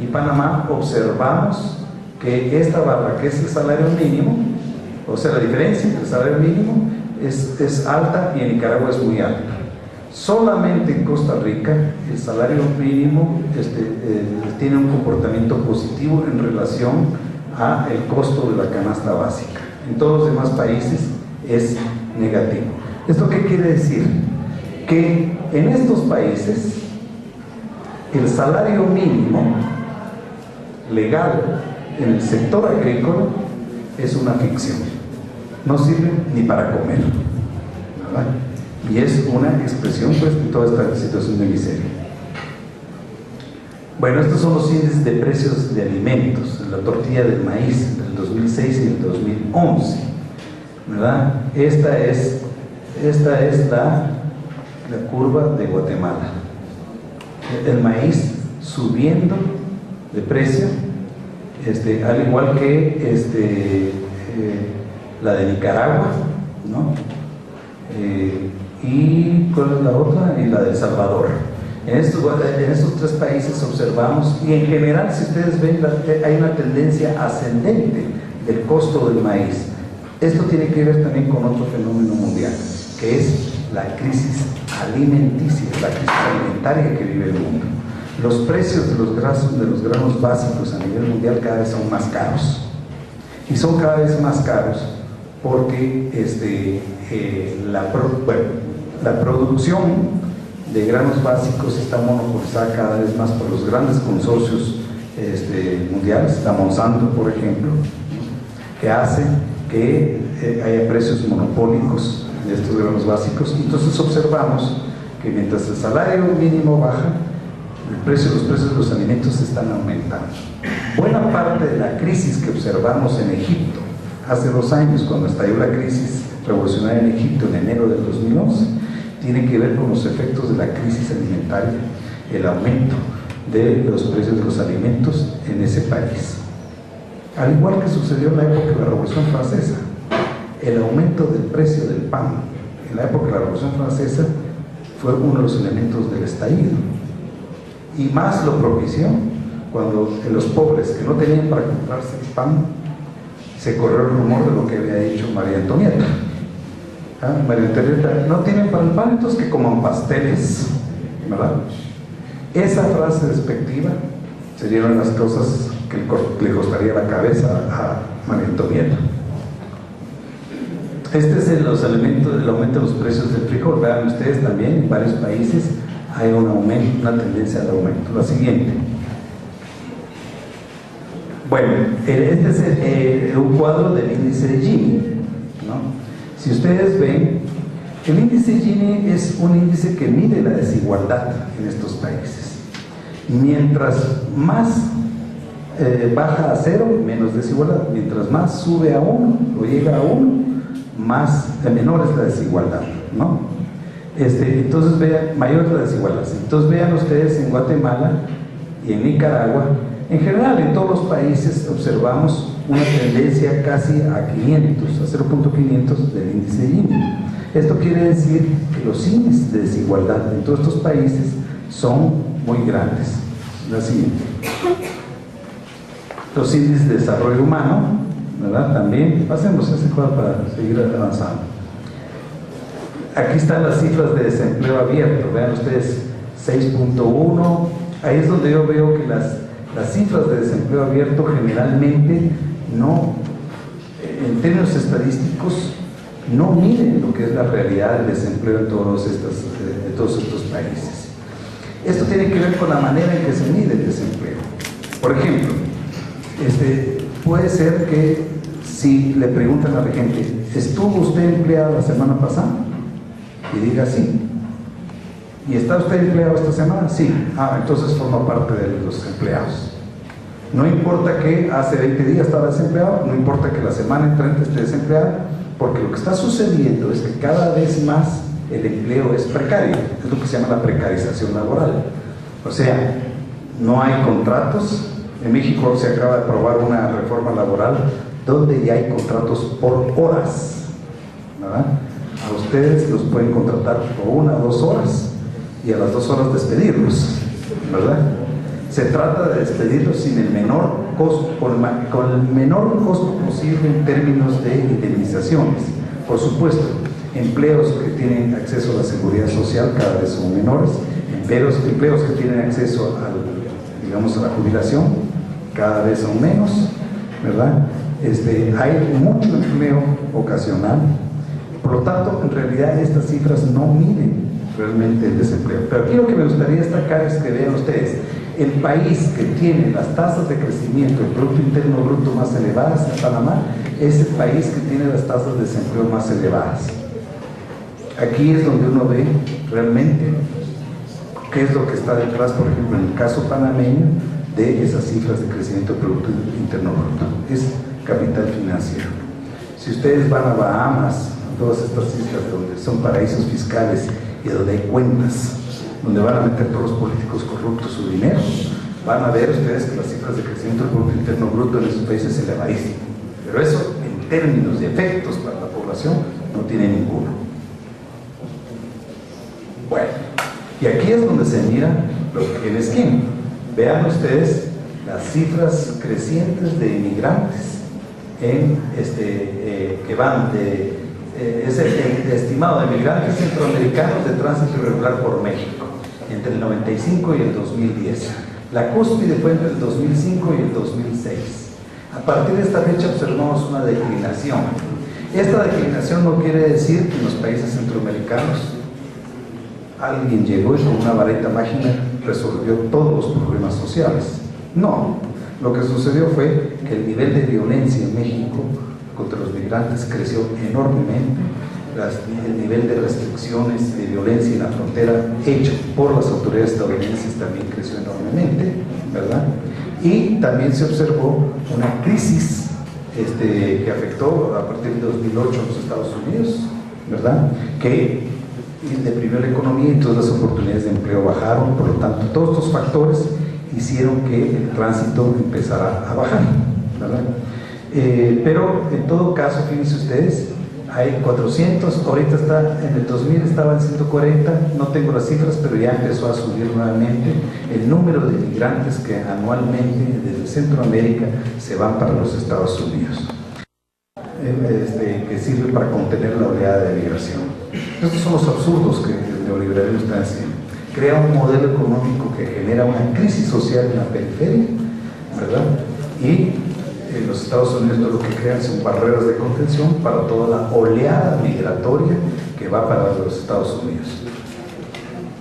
y Panamá, observamos que esta barra, que es el salario mínimo, o sea, la diferencia entre el salario mínimo es alta y en Nicaragua es muy alta. Solamente en Costa Rica el salario mínimo tiene un comportamiento positivo en relación al costo de la canasta básica. En todos los demás países es negativo. ¿Esto qué quiere decir? Que en estos países el salario mínimo legal en el sector agrícola es una ficción. No sirve ni para comer, ¿verdad? Y es una expresión, pues, de toda esta situación de miseria. Bueno, estos son los índices de precios de alimentos, la tortilla del maíz entre el 2006 y el 2011, ¿verdad? Esta es la curva de Guatemala. El maíz subiendo de precio, al igual que la de Nicaragua, ¿no? ¿Y cuál es la otra? Y la de El Salvador. En estos tres países observamos, y en general, si ustedes ven, hay una tendencia ascendente del costo del maíz. Esto tiene que ver también con otro fenómeno mundial, que es la crisis alimenticia, la crisis alimentaria que vive el mundo. Los precios de los granos básicos a nivel mundial cada vez son más caros. Y son cada vez más caros porque la producción de granos básicos está monopolizada cada vez más por los grandes consorcios mundiales, la Monsanto, por ejemplo, que hace que haya precios monopólicos de estos granos básicos. Entonces observamos que mientras el salario mínimo baja, los precios de los alimentos están aumentando. Buena parte de la crisis que observamos en Egipto hace 2 años, cuando estalló la crisis revolucionaria en Egipto en enero del 2011, tiene que ver con los efectos de la crisis alimentaria, el aumento de los precios de los alimentos en ese país. Al igual que sucedió en la época de la Revolución Francesa, el aumento del precio del pan en la época de la Revolución Francesa fue uno de los elementos del estallido. Y más lo propició cuando los pobres que no tenían para comprarse el pan, se corrió el rumor de lo que había dicho María Antonieta. María Antonieta, no tienen para el pan, entonces que coman pasteles, ¿verdad? Esa frase despectiva serían las cosas que le costaría la cabeza a María Antonieta. Este es el aumento de los precios del frijol. Vean ustedes también, en varios países hay un aumento, una tendencia al aumento. La siguiente. Bueno, este es un cuadro del índice de Gini, ¿no? Si ustedes ven, el índice Gini es un índice que mide la desigualdad en estos países. Mientras más baja a 0, menos desigualdad. Mientras más sube a 1 o llega a 1, menor es la desigualdad, ¿no? Entonces vean, mayor es la desigualdad. Entonces vean ustedes en Guatemala y en Nicaragua, en general en todos los países observamos una tendencia casi a 500, a 0.500 del índice de Gini. Esto quiere decir que los índices de desigualdad en todos estos países son muy grandes. La siguiente. Los índices de desarrollo humano, ¿verdad? También, pasemos ese cuadro para seguir avanzando. Aquí están las cifras de desempleo abierto, vean ustedes, 6.1, ahí es donde yo veo que las cifras de desempleo abierto generalmente no, en términos estadísticos, no miden lo que es la realidad del desempleo en todos estos países. Esto tiene que ver con la manera en que se mide el desempleo. Por ejemplo, puede ser que si le preguntan a la gente, ¿estuvo usted empleado la semana pasada? Y diga sí. ¿Y está usted empleado esta semana? Sí. Entonces forma parte de los empleados. No importa que hace 20 días estaba desempleado, no importa que la semana entrante esté desempleado, porque lo que está sucediendo es que cada vez más el empleo es precario, es lo que se llama la precarización laboral. O sea, no hay contratos. En México se acaba de aprobar una reforma laboral donde ya hay contratos por horas, ¿verdad? A ustedes los pueden contratar por 1 o 2 horas y a las 2 horas despedirlos, ¿verdad? Se trata de despedirlos sin el menor costo, con el menor costo posible en términos de indemnizaciones. Por supuesto, empleos que tienen acceso a la seguridad social cada vez son menores, empleos que tienen acceso a la jubilación cada vez son menos, ¿verdad? Hay mucho empleo ocasional, por lo tanto, en realidad estas cifras no miden realmente el desempleo. Pero aquí lo que me gustaría destacar es que vean ustedes, el país que tiene las tasas de crecimiento del Producto Interno Bruto más elevadas en Panamá es el país que tiene las tasas de desempleo más elevadas. Aquí es donde uno ve realmente qué es lo que está detrás, por ejemplo, en el caso panameño, de esas cifras de crecimiento del Producto Interno Bruto. Es capital financiero. Si ustedes van a Bahamas, a todas estas islas donde son paraísos fiscales y donde hay cuentas, donde van a meter todos los políticos corruptos su dinero, van a ver ustedes que las cifras de crecimiento del Producto Interno Bruto en esos países es elevadísimo. Pero eso, en términos de efectos para la población, no tiene ninguno. Bueno, y aquí es donde se mira lo que es esquema. Vean ustedes las cifras crecientes de inmigrantes que van es el estimado de migrantes centroamericanos de tránsito irregular por México entre el 95 y el 2010. La cúspide fue entre el 2005 y el 2006. A partir de esta fecha observamos una declinación. Esta declinación no quiere decir que en los países centroamericanos alguien llegó y con una varita mágica resolvió todos los problemas sociales. No, lo que sucedió fue que el nivel de violencia en México contra los migrantes creció enormemente, el nivel de restricciones y de violencia en la frontera hecho por las autoridades estadounidenses también creció enormemente, ¿verdad? Y también se observó una crisis que afectó a partir de 2008 a los Estados Unidos, ¿verdad? Que deprimió la economía y todas las oportunidades de empleo bajaron. Por lo tanto, todos estos factores hicieron que el tránsito empezara a bajar, ¿verdad? Pero en todo caso, fíjense ustedes, hay 400, ahorita está, en el 2000 estaba en 140, no tengo las cifras, pero ya empezó a subir nuevamente el número de migrantes que anualmente desde Centroamérica se van para los Estados Unidos, que sirve para contener la oleada de migración. Estos son los absurdos que el neoliberalismo está haciendo. Crea un modelo económico que genera una crisis social en la periferia, ¿verdad? Y en los Estados Unidos lo que crean son barreras de contención para toda la oleada migratoria que va para los Estados Unidos.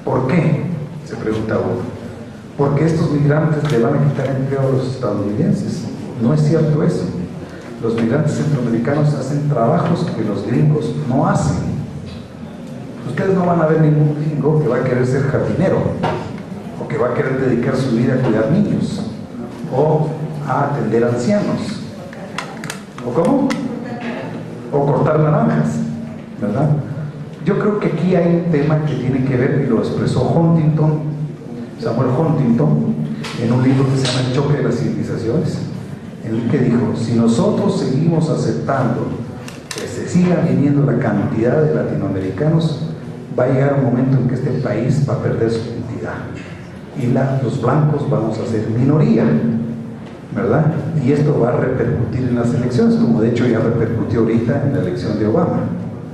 ¿Por qué? Se pregunta uno. Porque estos migrantes le van a quitar empleo a los estadounidenses. No es cierto eso. Los migrantes centroamericanos hacen trabajos que los gringos no hacen. Ustedes no van a ver ningún gringo que va a querer ser jardinero, o que va a querer dedicar su vida a cuidar niños, o a atender ancianos, ¿o cómo? O cortar naranjas, ¿verdad? Yo creo que aquí hay un tema que tiene que ver, y lo expresó Samuel Huntington, en un libro que se llama El choque de las civilizaciones, en el que dijo: si nosotros seguimos aceptando que se siga viniendo la cantidad de latinoamericanos, va a llegar un momento en que este país va a perder su identidad, y los blancos vamos a ser minoría, ¿verdad? Y esto va a repercutir en las elecciones, como de hecho ya repercutió ahorita en la elección de Obama.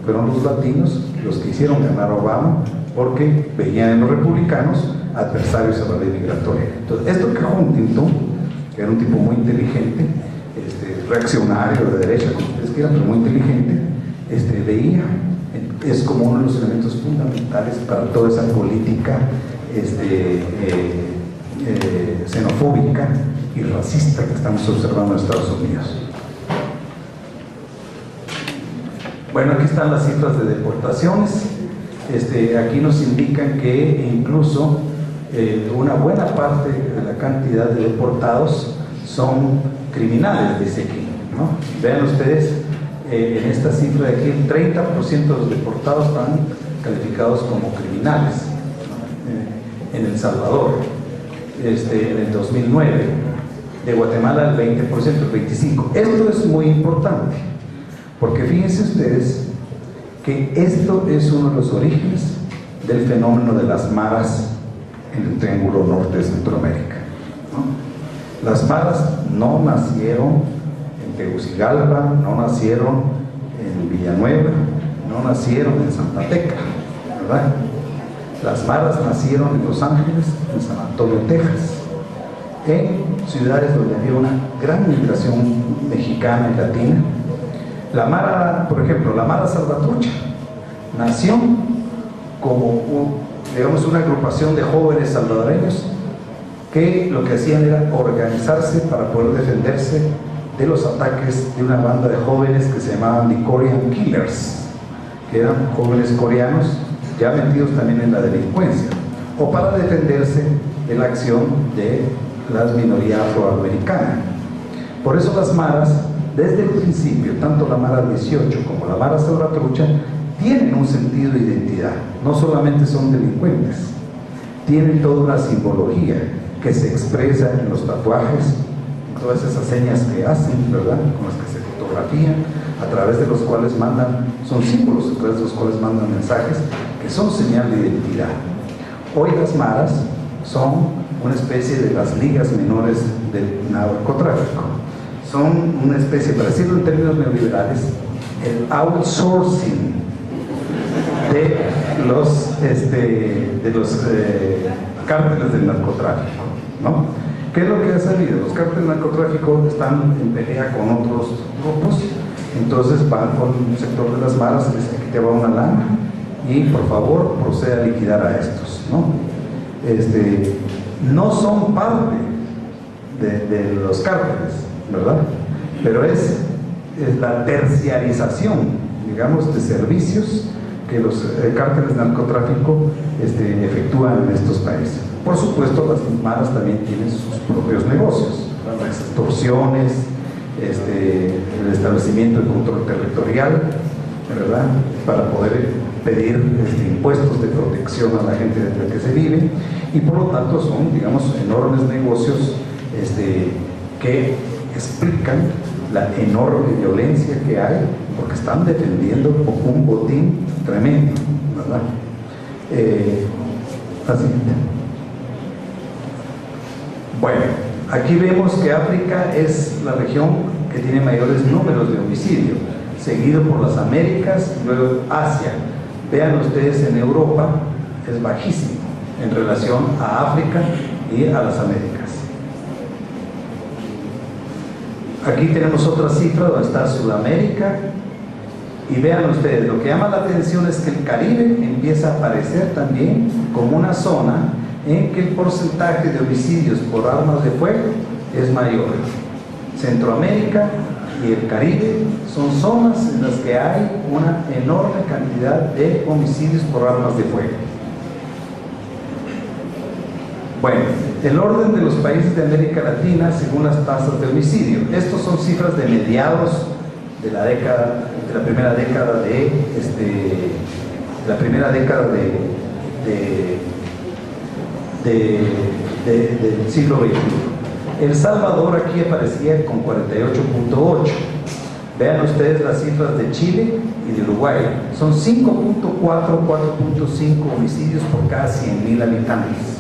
Fueron los latinos los que hicieron ganar a Obama, porque veían en los republicanos adversarios a la ley migratoria. Entonces, esto que Huntington, que era un tipo muy inteligente, reaccionario, de derecha, como ustedes quieran, pero muy inteligente, veía, es como uno de los elementos fundamentales para toda esa política xenofóbica y racista que estamos observando en Estados Unidos. Bueno, aquí están las cifras de deportaciones. Aquí nos indican que incluso una buena parte de la cantidad de deportados son criminales, dice aquí, ¿no? Vean ustedes, en esta cifra de aquí, el 30% de los deportados están calificados como criminales, ¿no? En El Salvador, en el 2009, de Guatemala el 20%, el 25%. Esto es muy importante, porque fíjense ustedes que esto es uno de los orígenes del fenómeno de las maras en el Triángulo Norte de Centroamérica, ¿no? Las maras no nacieron en Tegucigalpa, no nacieron en Villanueva, no nacieron en Santa Tecla, ¿verdad? Las maras nacieron en Los Ángeles, en San Antonio, Texas, en ciudades donde había una gran migración mexicana y latina. La mara, por ejemplo, la mara salvatrucha nació como digamos una agrupación de jóvenes salvadoreños que lo que hacían era organizarse para poder defenderse de los ataques de una banda de jóvenes que se llamaban The Korean Killers, que eran jóvenes coreanos ya metidos también en la delincuencia, o para defenderse de la acción de la minoría afroamericana. Por eso las maras, desde el principio, tanto la Mara 18 como la Mara Salvatrucha, tienen un sentido de identidad. No solamente son delincuentes, tienen toda una simbología que se expresa en los tatuajes, en todas esas señas que hacen, ¿verdad?, con las que se fotografían, a través de los cuales mandan, son símbolos a través de los cuales mandan mensajes que son señal de identidad. Hoy las maras son una especie de las ligas menores del narcotráfico. Son una especie, para decirlo en términos neoliberales, el outsourcing de los cárteles del narcotráfico, ¿no? ¿Qué es lo que ha salido? Los cárteles del narcotráfico están en pelea con otros grupos, entonces van con un sector de las maras y les dicen: aquí te va una lana y por favor procede a liquidar a estos, ¿no? No son parte de los cárteles, ¿verdad? Pero es la terciarización, digamos, de servicios que los cárteles de narcotráfico efectúan en estos países. Por supuesto, las maras también tienen sus propios negocios, las extorsiones, el establecimiento de control territorial, ¿verdad?, para poder pedir impuestos de protección a la gente de la que se vive, y por lo tanto son, digamos, enormes negocios que explican la enorme violencia que hay, porque están defendiendo un botín tremendo, ¿verdad? La siguiente. Bueno, aquí vemos que África es la región que tiene mayores números de homicidio, seguido por las Américas, luego Asia. Vean ustedes, en Europa es bajísimo en relación a África y a las Américas. Aquí tenemos otra cifra donde está Sudamérica, y vean ustedes, lo que llama la atención es que el Caribe empieza a aparecer también como una zona en que el porcentaje de homicidios por armas de fuego es mayor. Centroamérica y el Caribe son zonas en las que hay una enorme cantidad de homicidios por armas de fuego. Bueno, el orden de los países de América Latina según las tasas de homicidio. Estos son cifras de mediados de la década, de la primera década del siglo XXI. El Salvador aquí aparecía con 48.8. Vean ustedes las cifras de Chile y de Uruguay. Son 5.4, 4.5 homicidios por cada 100.000 habitantes.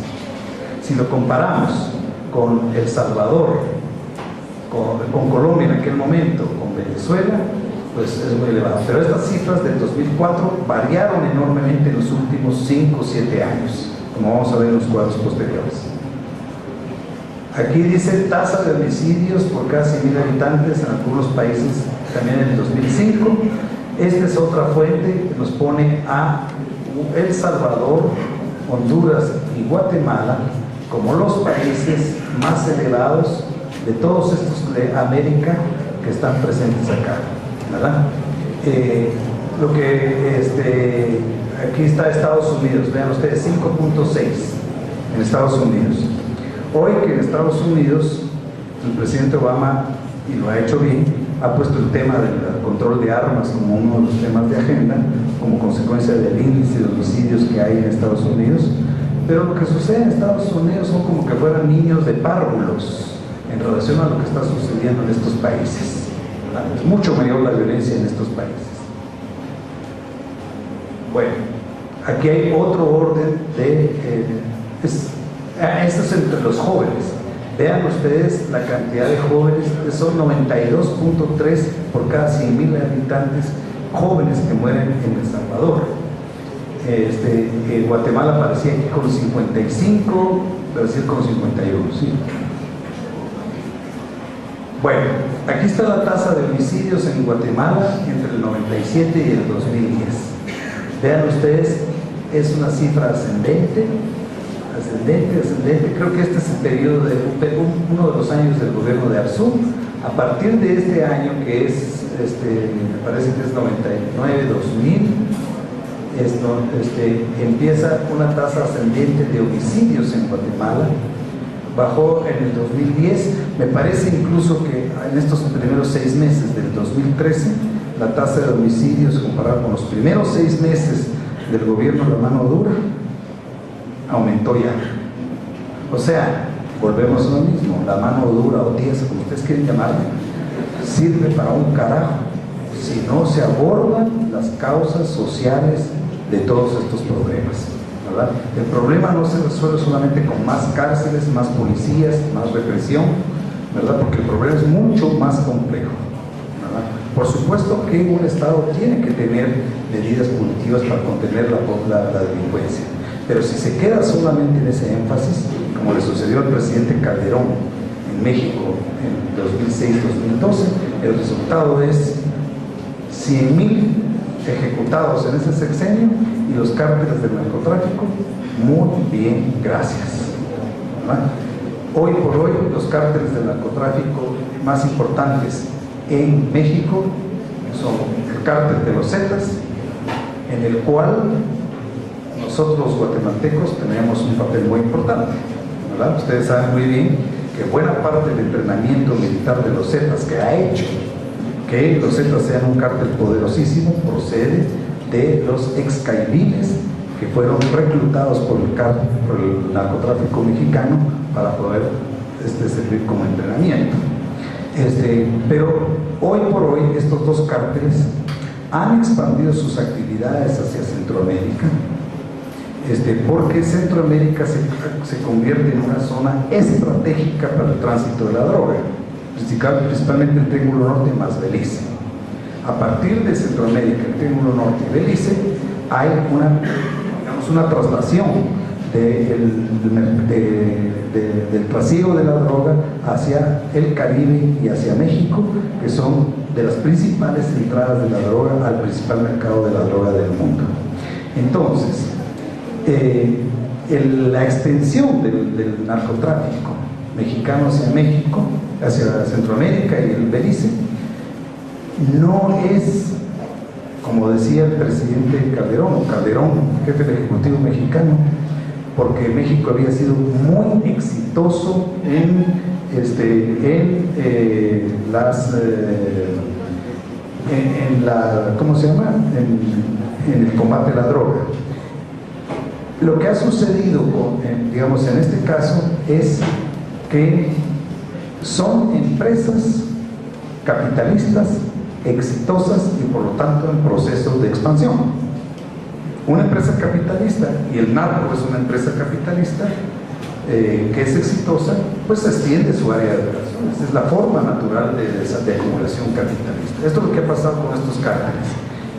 Si lo comparamos con El Salvador, con Colombia en aquel momento, con Venezuela, pues es muy elevado. Pero estas cifras del 2004 variaron enormemente en los últimos 5 o 7 años, como vamos a ver en los cuadros posteriores. Aquí dice tasa de homicidios por cada 100.000 habitantes en algunos países también en el 2005. Esta es otra fuente que nos pone a El Salvador, Honduras y Guatemala como los países más elevados de todos estos de América que están presentes acá, ¿verdad? Aquí está Estados Unidos, vean ustedes, 5.6 en Estados Unidos. Hoy que en Estados Unidos el presidente Obama, y lo ha hecho bien, ha puesto el tema del control de armas como uno de los temas de agenda, como consecuencia del índice de homicidios que hay en Estados Unidos. Pero lo que sucede en Estados Unidos son como que fueran niños de párvulos en relación a lo que está sucediendo en estos países. Es mucho mayor la violencia en estos países. Bueno, aquí hay otro orden esto es entre los jóvenes. Vean ustedes la cantidad de jóvenes, que son 92.3 por cada 100.000 habitantes jóvenes que mueren en El Salvador. Guatemala aparecía aquí con 55, Brasil con 51, ¿sí? Bueno, aquí está la tasa de homicidios en Guatemala entre el 97 y el 2010. Vean ustedes, es una cifra ascendente, creo que este es el periodo de uno de los años del gobierno de Arzú. A partir de este año, que es, me parece que es 99-2000, empieza una tasa ascendente de homicidios en Guatemala. Bajó en el 2010, me parece incluso que en estos primeros 6 meses del 2013, la tasa de homicidios comparada con los primeros 6 meses del gobierno de la mano dura, aumentó ya. O sea, volvemos a lo mismo, la mano dura o tiesa, como ustedes quieren llamarla, sirve para un carajo si no se abordan las causas sociales de todos estos problemas, ¿verdad? El problema no se resuelve solamente con más cárceles, más policías, más represión, ¿verdad? Porque el problema es mucho más complejo, ¿verdad? Por supuesto que un Estado tiene que tener medidas punitivas para contener la delincuencia, pero si se queda solamente en ese énfasis, como le sucedió al presidente Calderón en México en 2006-2012, el resultado es 100.000 ejecutados en ese sexenio y los cárteles del narcotráfico, muy bien, gracias, ¿verdad? Hoy por hoy los cárteles del narcotráfico más importantes en México son el cártel de los Zetas, en el cual nosotros los guatemaltecos tenemos un papel muy importante, ¿verdad? Ustedes saben muy bien que buena parte del entrenamiento militar de los Zetas que ha hecho que los Zetas sean un cártel poderosísimo procede de los excaiviles que fueron reclutados por el narcotráfico mexicano para poder servir como entrenamiento. Pero hoy por hoy estos dos cárteles han expandido sus actividades hacia Centroamérica, porque Centroamérica se convierte en una zona estratégica para el tránsito de la droga, principalmente el Triángulo Norte más Belice. A partir de Centroamérica, el Triángulo Norte y Belice, hay una traslación del trasiego de la droga hacia el Caribe y hacia México, que son de las principales entradas de la droga al principal mercado de la droga del mundo. Entonces, la extensión del narcotráfico mexicano hacia México, hacia Centroamérica y el Belice, no es, como decía el presidente Calderón, jefe del Ejecutivo mexicano, porque México había sido muy exitoso en el combate a la droga. Lo que ha sucedido en este caso es que son empresas capitalistas exitosas y por lo tanto en proceso de expansión. Una empresa capitalista, y el narco es una empresa capitalista que es exitosa, pues extiende su área de operaciones. Es la forma natural de acumulación capitalista. Esto es lo que ha pasado con estos cárteles.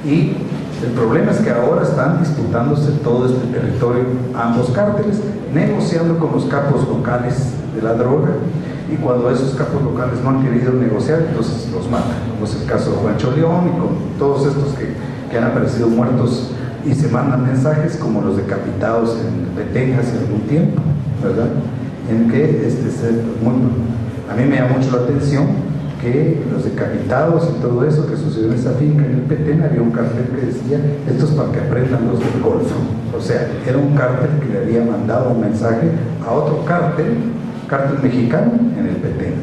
Y el problema es que ahora están disputándose todo este territorio, ambos cárteles, negociando con los capos locales de la droga, y cuando esos capos locales no han querido negociar, entonces los matan, como es el caso de Juancho León y con todos estos que han aparecido muertos y se mandan mensajes como los decapitados en Petén hace algún tiempo, ¿verdad? En que a mí me llama mucho la atención que los decapitados y todo eso que sucedió en esa finca en el Petén, había un cartel que decía: esto es para que aprendan los del Golfo. O sea, era un cártel que le había mandado un mensaje a otro cártel mexicano en el Petén.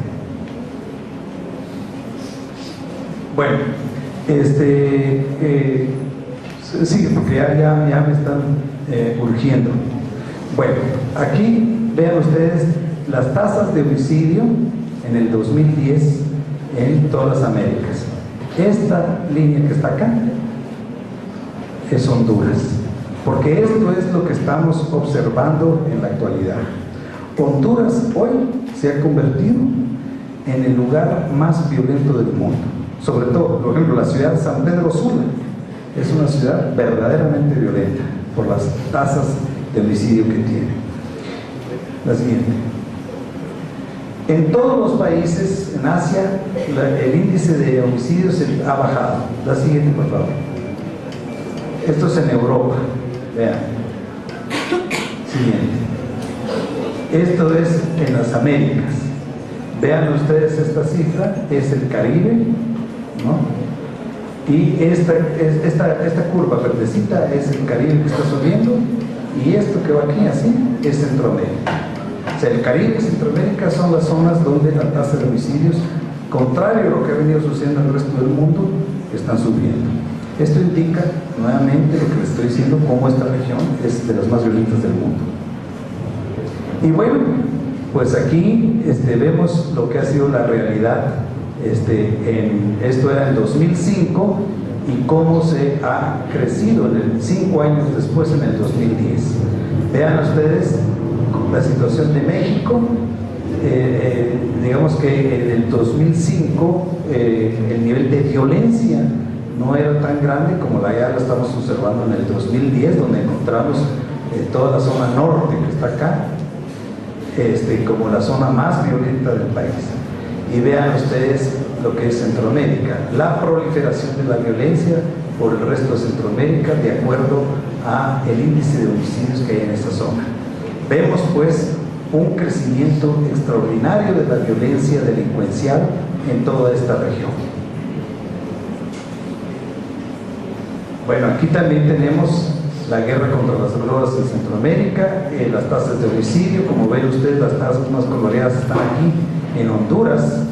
Bueno, sigue porque ya me están urgiendo. Bueno, aquí vean ustedes las tasas de homicidio en el 2010 en todas las Américas. Esta línea que está acá es Honduras, porque esto es lo que estamos observando en la actualidad. Honduras hoy se ha convertido en el lugar más violento del mundo. Sobre todo, por ejemplo, la ciudad de San Pedro Sula es una ciudad verdaderamente violenta por las tasas de homicidio que tiene. La siguiente. En todos los países en Asia el índice de homicidios ha bajado. La siguiente, por favor. Esto es en Europa. Vean. Siguiente. Esto es en las Américas. Vean ustedes esta cifra, es el Caribe, ¿no? Y esta curva verdecita es el Caribe que está subiendo, y esto que va aquí así es Centroamérica. O sea, el Caribe y Centroamérica son las zonas donde la tasa de homicidios, contrario a lo que ha venido sucediendo en el resto del mundo, están subiendo. Esto indica nuevamente lo que les estoy diciendo, cómo esta región es de las más violentas del mundo. Y bueno, pues aquí vemos lo que ha sido la realidad. Esto era en 2005 y cómo se ha crecido 5 años después, en el 2010. Vean ustedes la situación de México. Digamos que en el 2005 el nivel de violencia no era tan grande como ya lo estamos observando en el 2010, donde encontramos toda la zona norte que está acá como la zona más violenta del país. Y vean ustedes lo que es Centroamérica, la proliferación de la violencia por el resto de Centroamérica de acuerdo a el índice de homicidios que hay en esta zona. Vemos pues un crecimiento extraordinario de la violencia delincuencial en toda esta región. Bueno, aquí también tenemos la guerra contra las drogas en Centroamérica, las tasas de homicidio. Como ven ustedes, las tasas más coloreadas están aquí en Honduras,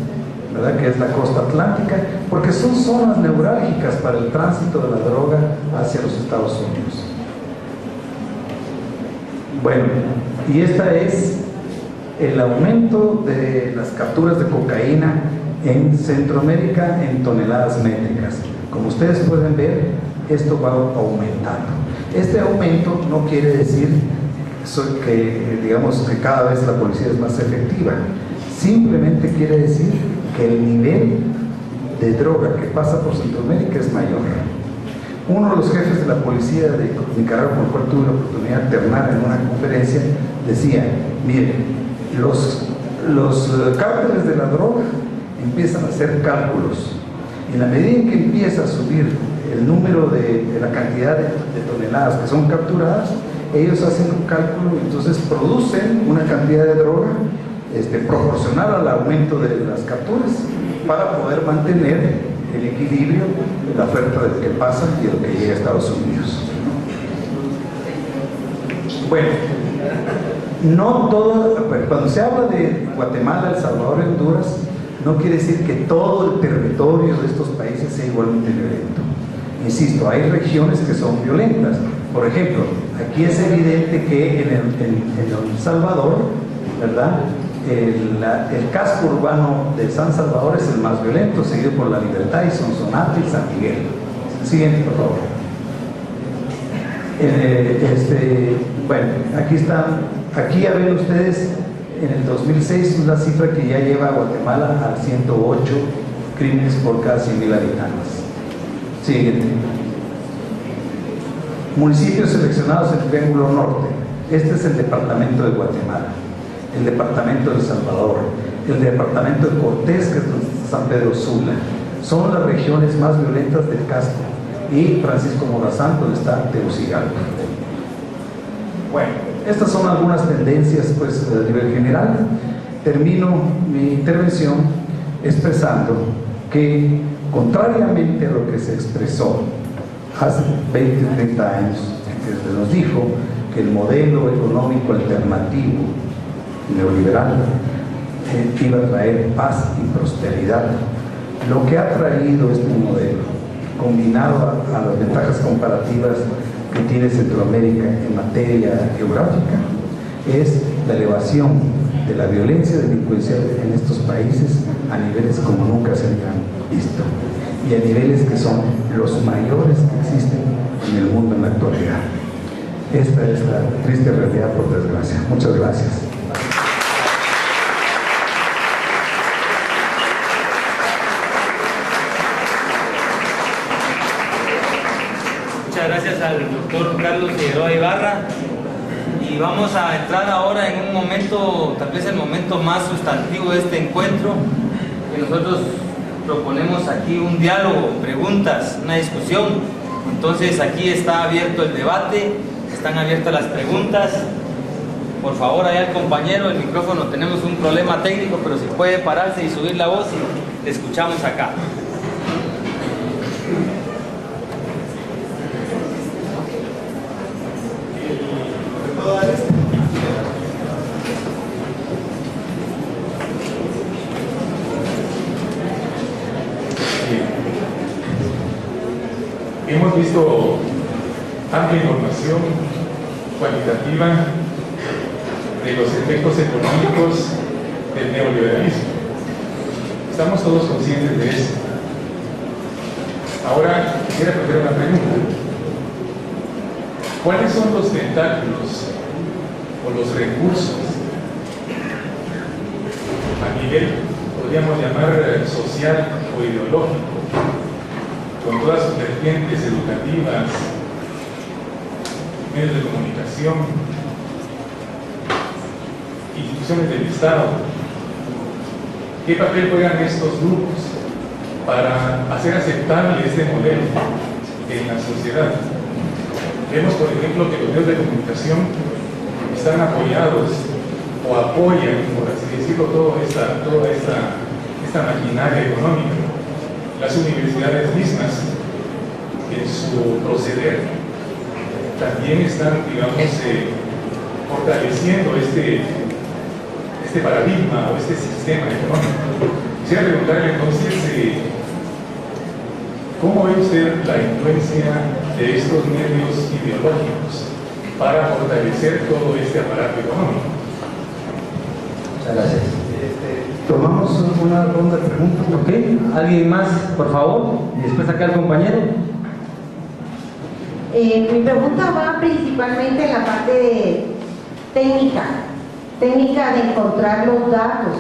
¿verdad? Que es la costa atlántica, porque son zonas neurálgicas para el tránsito de la droga hacia los Estados Unidos. Bueno, y esta es el aumento de las capturas de cocaína en Centroamérica en toneladas métricas. Como ustedes pueden ver, esto va aumentando. Este aumento no quiere decir que, digamos, que cada vez la policía es más efectiva. Simplemente quiere decir que el nivel de droga que pasa por Centroamérica es mayor. Uno de los jefes de la policía de Nicaragua, con el cual tuve la oportunidad de alternar en una conferencia, decía: miren, los cárteles de la droga empiezan a hacer cálculos, y en la medida en que empieza a subir el número de la cantidad de toneladas que son capturadas, ellos hacen un cálculo y entonces producen una cantidad de droga proporcional al aumento de las capturas, para poder mantener el equilibrio de la oferta de lo que pasa y de lo que llega a Estados Unidos. Bueno, no todo, cuando se habla de Guatemala, El Salvador y Honduras, no quiere decir que todo el territorio de estos países sea igualmente violento. Insisto, hay regiones que son violentas. Por ejemplo, aquí es evidente que en El Salvador, ¿verdad?, el casco urbano de San Salvador es el más violento, seguido por La Libertad y Sonsonate y San Miguel. Siguiente, por favor. Bueno, aquí están. Aquí ya ven ustedes, en el 2006, una cifra que ya lleva a Guatemala a 108 crímenes por cada 100.000 habitantes. Siguiente. Municipios seleccionados en el Triángulo Norte. Este es el departamento de Guatemala, el departamento de El Salvador, el departamento de Cortés, que es San Pedro Sula. Son las regiones más violentas del casco. Y Francisco Morazán, donde está Tegucigalpa. Bueno, estas son algunas tendencias, pues, a nivel general. Termino mi intervención expresando que, contrariamente a lo que se expresó hace 20 o 30 años, que se nos dijo que el modelo económico alternativo neoliberal iba a traer paz y prosperidad, lo que ha traído este modelo, combinado a las ventajas comparativas que tiene Centroamérica en materia geográfica, es la elevación de la violencia delincuencial en estos países a niveles como nunca se habían visto, y a niveles que son los mayores que existen en el mundo en la actualidad. Esta es la triste realidad, por desgracia. Muchas gracias. Muchas gracias al doctor Carlos Figueroa Ibarra, y vamos a entrar ahora en un momento, tal vez el momento más sustantivo de este encuentro, que nosotros proponemos aquí un diálogo, preguntas, una discusión. Entonces aquí está abierto el debate, están abiertas las preguntas. Por favor, allá el compañero, el micrófono, tenemos un problema técnico, pero si puede pararse y subir la voz y le escuchamos acá. Hemos visto amplia información cuantitativa de los efectos económicos del neoliberalismo. Estamos todos conscientes de eso. Ahora quisiera plantear una pregunta. ¿Cuáles son los tentáculos o los recursos a nivel, podríamos llamar, social o ideológico, con todas sus vertientes educativas, medios de comunicación, instituciones del Estado? ¿Qué papel juegan estos grupos para hacer aceptable este modelo en la sociedad? Vemos, por ejemplo, que los medios de comunicación están apoyados o apoyan, por así decirlo, toda esta maquinaria económica. Las universidades mismas en su proceder, también están, digamos, fortaleciendo este paradigma o este sistema económico. Quisiera preguntarle entonces, ¿cómo ve usted la influencia de estos medios ideológicos para fortalecer todo este aparato económico? Muchas gracias. Tomamos una ronda de preguntas. Ok, ¿alguien más, por favor? Y después acá el compañero. Mi pregunta va principalmente en la parte técnica de encontrar los datos,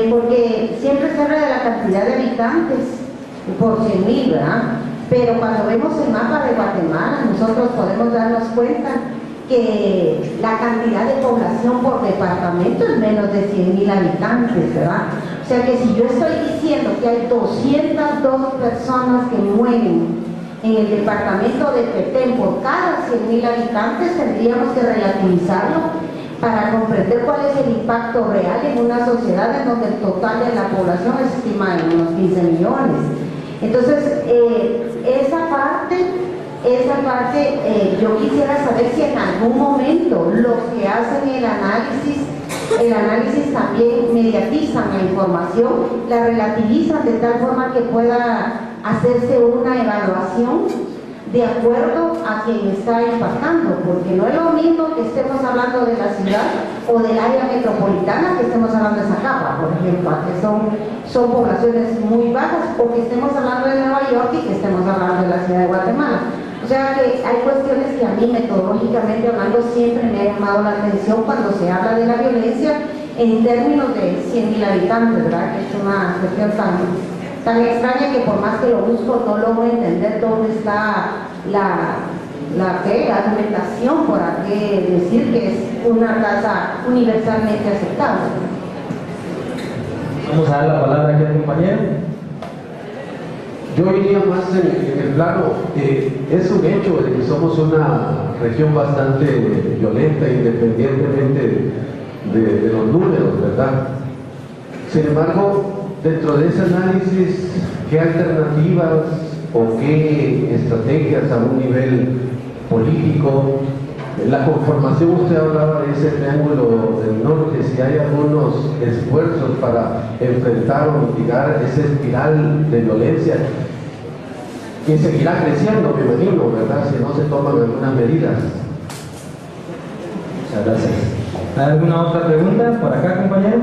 porque siempre se habla de la cantidad de habitantes por 100.000, ¿verdad? Pero cuando vemos el mapa de Guatemala, nosotros podemos darnos cuenta que la cantidad de población por departamento es menos de 100.000 habitantes, ¿verdad? O sea que si yo estoy diciendo que hay 202 personas que mueren en el departamento de Petén por cada 100.000 habitantes, tendríamos que relativizarlo para comprender cuál es el impacto real en una sociedad en donde el total de la población se estima en unos 15 millones. Entonces, esa parte yo quisiera saber si en algún momento los que hacen el análisis también mediatizan la información, la relativizan de tal forma que pueda hacerse una evaluación de acuerdo a quien está impactando, porque no es lo mismo que estemos hablando de la ciudad o del área metropolitana que estemos hablando de Zacapa, por ejemplo, que son poblaciones muy bajas, o que estemos hablando de Nueva York y que estemos hablando de la ciudad de Guatemala. O sea que hay cuestiones que a mí metodológicamente hablando siempre me ha llamado la atención cuando se habla de la violencia en términos de 100.000 habitantes, ¿verdad? Que es una cuestión tan extraña que por más que lo busco no logro entender dónde está la argumentación por qué decir que es una tasa universalmente aceptable. Vamos a dar la palabra aquí al compañero. Yo iría más en el plano, es un hecho de que somos una región bastante violenta independientemente de los números, ¿verdad? Sin embargo, dentro de ese análisis, ¿qué alternativas o qué estrategias a un nivel político? La conformación, usted hablaba de ese triángulo del norte, si hay algunos esfuerzos para enfrentar o mitigar esa espiral de violencia que seguirá creciendo, me imagino, ¿verdad? Si no se toman algunas medidas. Muchas gracias. ¿Hay alguna otra pregunta por acá, compañero?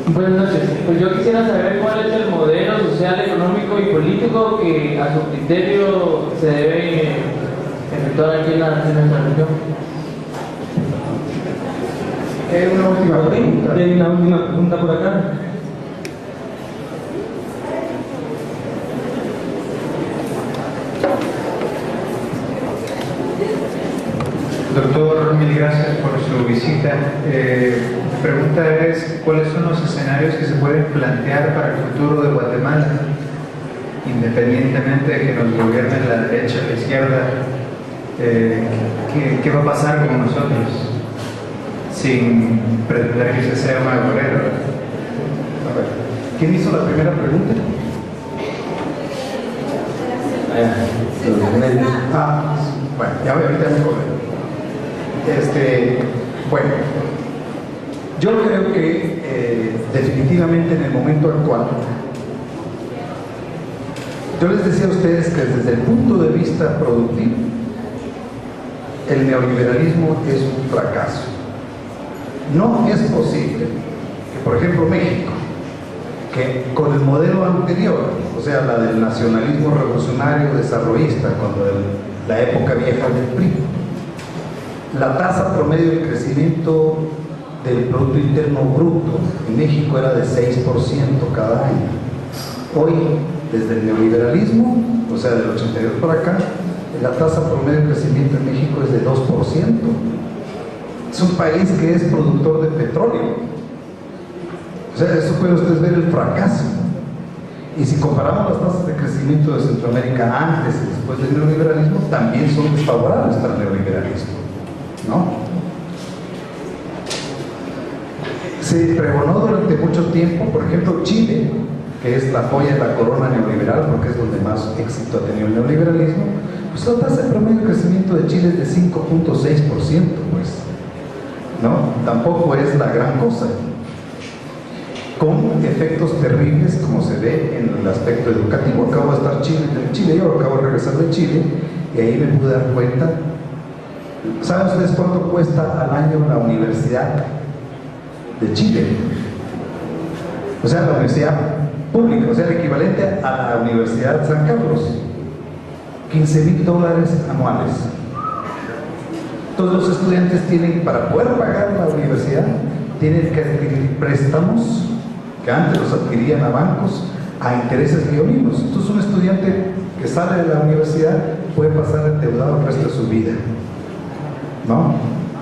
Buenas noches. Pues yo quisiera saber cuál es el modelo social, económico y político que a su criterio se debe efectuar aquí en nuestra región. Una última pregunta. Hay una última pregunta por acá. Doctor, mil gracias por su visita. Mi pregunta es, ¿cuáles son los escenarios que se pueden plantear para el futuro de Guatemala? Independientemente de que nos gobierne la derecha o la izquierda, ¿qué va a pasar con nosotros? Sin pretender que se sea una guerrera. A ver, ¿quién hizo la primera pregunta? Bueno, ya ahorita me acordé. Bueno, yo creo que definitivamente en el momento actual, yo les decía a ustedes que desde el punto de vista productivo, el neoliberalismo es un fracaso. No es posible que, por ejemplo, México, que con el modelo anterior, o sea, la del nacionalismo revolucionario desarrollista, cuando la época vieja del PRI, la tasa promedio de crecimiento del Producto Interno Bruto en México era de 6% cada año. Hoy, desde el neoliberalismo, o sea, del 82 por acá, la tasa promedio de crecimiento en México es de 2%. Es un país que es productor de petróleo. O sea, eso puede ustedes ver el fracaso. Y si comparamos las tasas de crecimiento de Centroamérica antes y después del neoliberalismo, también son desfavorables para el neoliberalismo, ¿no? Se pregonó durante mucho tiempo, por ejemplo, Chile que es la joya de la corona neoliberal, porque es donde más éxito ha tenido el neoliberalismo, pues la tasa de promedio de crecimiento de Chile es de 5.6%, pues, ¿no? Tampoco es la gran cosa, con efectos terribles como se ve en el aspecto educativo. Acabo de estar en Chile, yo acabo de regresar de Chile, y ahí me pude dar cuenta. ¿Saben ustedes cuánto cuesta al año la Universidad de Chile? O sea, la universidad pública, o sea, el equivalente a la Universidad de San Carlos. $15,000 anuales. Todos los estudiantes tienen, para poder pagar la universidad, tienen que adquirir préstamos que antes los adquirían a bancos a intereses leoninos. Entonces un estudiante que sale de la universidad puede pasar endeudado el resto de su vida, ¿no?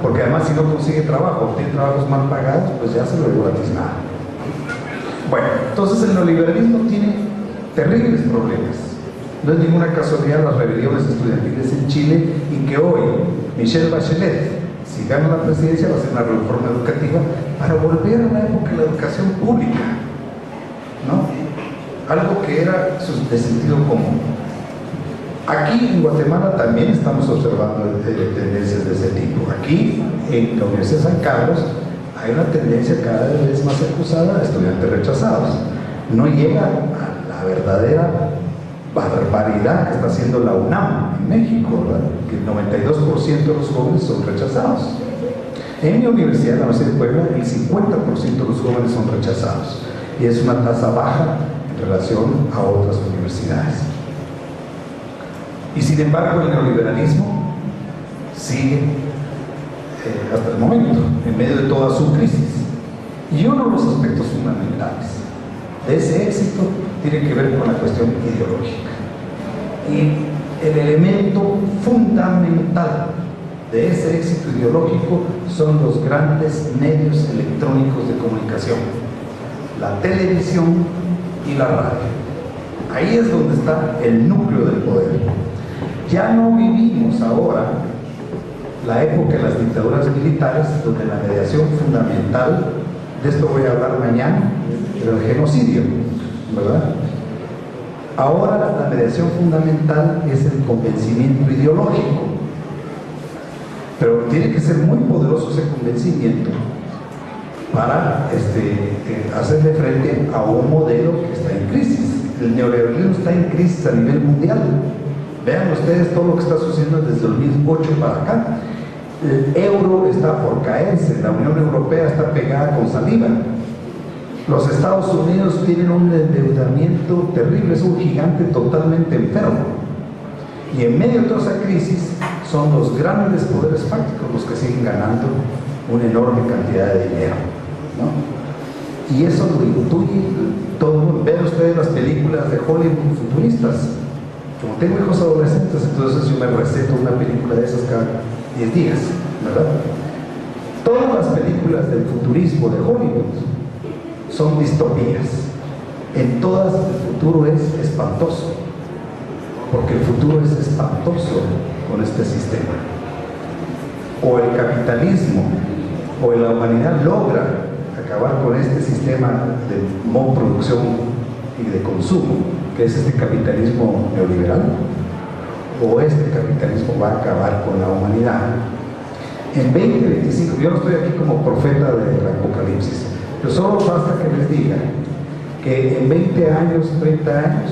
Porque además si no consigue trabajo, tiene trabajos mal pagados, pues ya se lo nada. Bueno, entonces el neoliberalismo tiene terribles problemas. No es ninguna casualidad las rebeliones estudiantiles en Chile, y que hoy Michelle Bachelet, si gana la presidencia, va a hacer una reforma educativa para volver a la época de la educación pública, ¿no? Algo que era de sentido común. Aquí en Guatemala también estamos observando tendencias de ese tipo. Aquí en la Universidad de San Carlos hay una tendencia cada vez más acusada de estudiantes rechazados. No llega a la verdadera barbaridad que está haciendo la UNAM en México, ¿verdad? Que el 92% de los jóvenes son rechazados. En mi universidad, la Universidad de Puebla, el 50% de los jóvenes son rechazados, y es una tasa baja en relación a otras universidades. Y sin embargo el neoliberalismo sigue hasta el momento en medio de toda su crisis, y uno de los aspectos fundamentales de ese éxito tiene que ver con la cuestión ideológica, y el elemento fundamental de ese éxito ideológico son los grandes medios electrónicos de comunicación, la televisión y la radio. Ahí es donde está el núcleo del poder. Ya no vivimos ahora la época de las dictaduras militares, donde la mediación fundamental, de esto voy a hablar mañana, era el genocidio, ¿verdad? Ahora la mediación fundamental es el convencimiento ideológico, pero tiene que ser muy poderoso ese convencimiento para hacerle frente a un modelo que está en crisis. El neoliberalismo está en crisis a nivel mundial. Vean ustedes todo lo que está sucediendo desde 2008 para acá. El euro está por caerse, la Unión Europea está pegada con saliva. Los Estados Unidos tienen un endeudamiento terrible, es un gigante totalmente enfermo. Y en medio de toda esa crisis son los grandes poderes fácticos los que siguen ganando una enorme cantidad de dinero, ¿no? Y eso lo intuye todo. Vean ustedes las películas de Hollywood futuristas. Como tengo hijos adolescentes, entonces yo me receto una película de esas cada 10 días, ¿verdad? Todas las películas del futurismo de Hollywood son distopías. En todas el futuro es espantoso, porque el futuro es espantoso con este sistema. O el capitalismo o la humanidad logra acabar con este sistema de producción y de consumo, que es este capitalismo neoliberal, o este capitalismo va a acabar con la humanidad. En 2025, yo no estoy aquí como profeta del apocalipsis, pero solo basta que les diga que en 20 años, 30 años,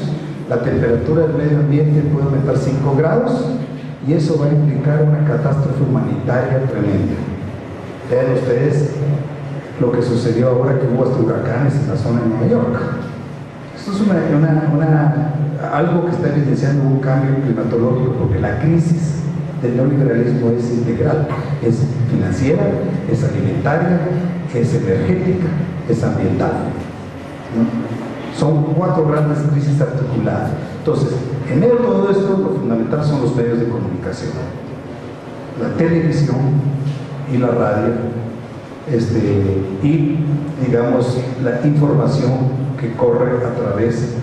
la temperatura del medio ambiente puede aumentar 5 grados, y eso va a implicar una catástrofe humanitaria tremenda. Vean ustedes lo que sucedió ahora que hubo hasta huracanes en la zona de Nueva York. Esto es algo que está evidenciando un cambio climatológico, porque la crisis del neoliberalismo es integral, es financiera, es alimentaria, es energética, es ambiental, ¿no? Son 4 grandes crisis articuladas. Entonces, en medio de todo esto, lo fundamental son los medios de comunicación, la televisión y la radio, y digamos la información que corre a través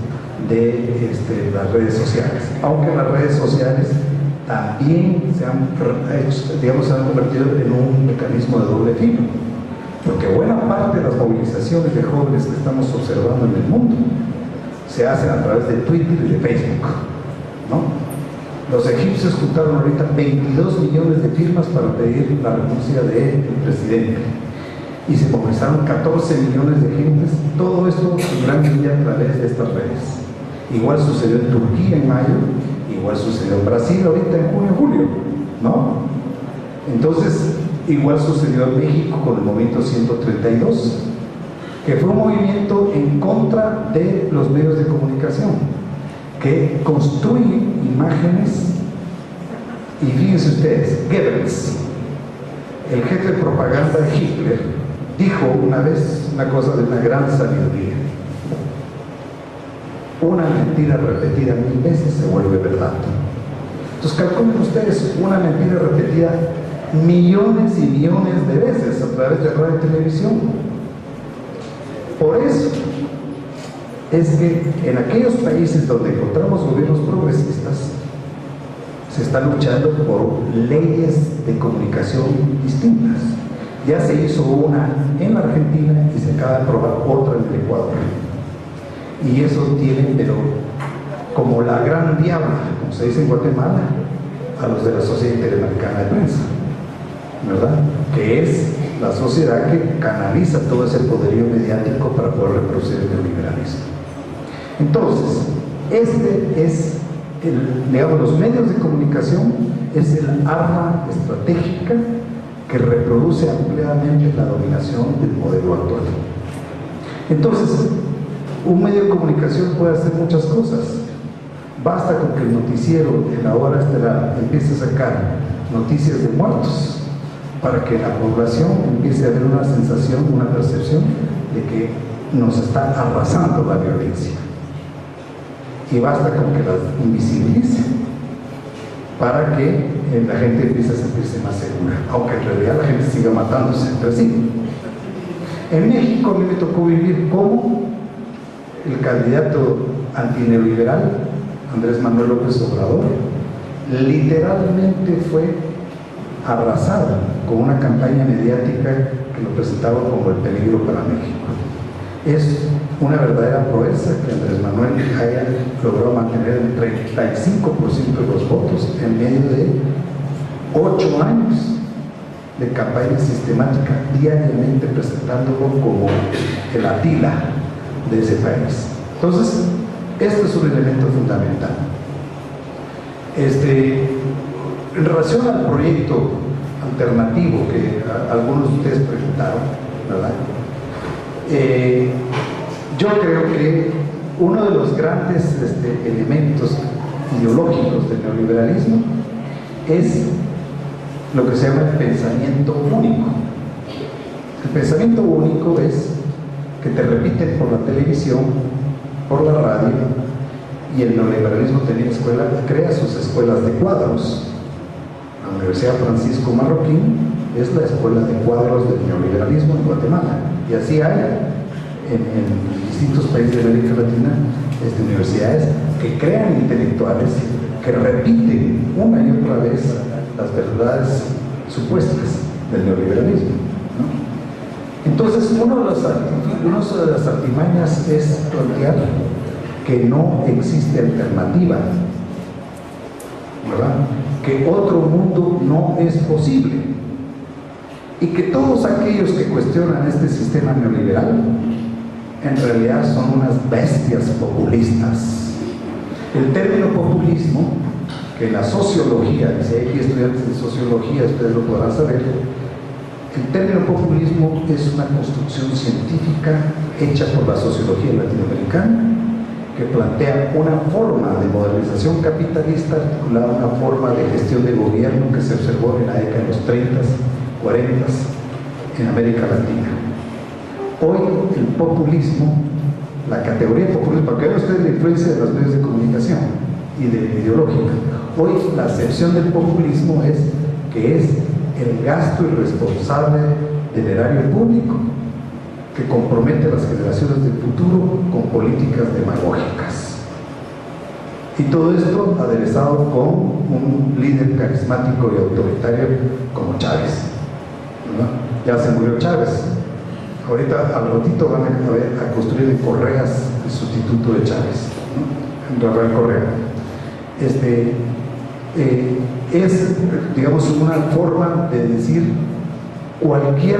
de las redes sociales, aunque las redes sociales también se han convertido en un mecanismo de doble filo, porque buena parte de las movilizaciones de jóvenes que estamos observando en el mundo se hacen a través de Twitter y de Facebook, ¿no? Los egipcios juntaron ahorita 22 millones de firmas para pedir la renuncia del presidente y se movilizaron 14 millones de gentes, todo esto en gran medida a través de estas redes. Igual sucedió en Turquía en mayo, igual sucedió en Brasil ahorita en junio, julio, ¿no? Entonces, igual sucedió en México con el movimiento 132, que fue un movimiento en contra de los medios de comunicación, que construyen imágenes. Y fíjense ustedes, Goebbels, el jefe de propaganda de Hitler, dijo una vez una cosa de una gran sabiduría: una mentira repetida 1000 veces se vuelve verdad. Entonces calculen ustedes una mentira repetida millones y millones de veces a través de radio y televisión. Por eso es que en aquellos países donde encontramos gobiernos progresistas se está luchando por leyes de comunicación distintas. Ya se hizo una en la Argentina y se acaba de aprobar otra en el Ecuador. Y eso tiene, pero como la gran diabla, como se dice en Guatemala, a los de la Sociedad Interamericana de Prensa, ¿verdad? Que es la sociedad que canaliza todo ese poderío mediático para poder reproducir el neoliberalismo. Entonces, este es, digamos, los medios de comunicación es el arma estratégica que reproduce ampliamente la dominación del modelo actual. Entonces, un medio de comunicación puede hacer muchas cosas. Basta con que el noticiero en la hora estelar empiece a sacar noticias de muertos para que la población empiece a ver una sensación, una percepción de que nos está arrasando la violencia. Y basta con que las invisibilice para que la gente empiece a sentirse más segura, aunque en realidad la gente siga matándose entre sí. En México a mí me tocó vivir como el candidato antineoliberal Andrés Manuel López Obrador literalmente fue arrasado con una campaña mediática que lo presentaba como el peligro para México. Es una verdadera proeza que Andrés Manuel haya logrado mantener el 35% de los votos en medio de 8 años de campaña sistemática, diariamente presentándolo como el Atila de ese país. Entonces, este es un elemento fundamental. En relación al proyecto alternativo que algunos de ustedes preguntaron, ¿verdad? Yo creo que uno de los grandes elementos ideológicos del neoliberalismo es lo que se llama el pensamiento único. El pensamiento único es que te repiten por la televisión, por la radio, y el neoliberalismo crea sus escuelas de cuadros. La Universidad Francisco Marroquín es la escuela de cuadros del neoliberalismo en Guatemala, y así hay en distintos países de América Latina universidades que crean intelectuales que repiten una y otra vez las verdades supuestas del neoliberalismo, ¿no? Entonces, una de las artimañas es plantear que no existe alternativa, ¿verdad? Que otro mundo no es posible, y que todos aquellos que cuestionan este sistema neoliberal en realidad son unas bestias populistas. El término populismo, que la sociología, si hay aquí estudiantes de sociología, ustedes lo podrán saber, el término populismo es una construcción científica hecha por la sociología latinoamericana, que plantea una forma de modernización capitalista articulada a una forma de gestión de gobierno que se observó en la década de los 30, 40 en América Latina. Hoy el populismo, la categoría populismo, para que vean ustedes la influencia de los medios de comunicación y de ideológica, hoy la acepción del populismo es que es el gasto irresponsable del erario público que compromete a las generaciones del futuro con políticas demagógicas. Y todo esto aderezado con un líder carismático y autoritario como Chávez, ¿no? Ya se murió Chávez, Ahorita al ratito van a construir en Correas el sustituto de Chávez, ¿no? Rafael Correa. Es, digamos, una forma de decir cualquier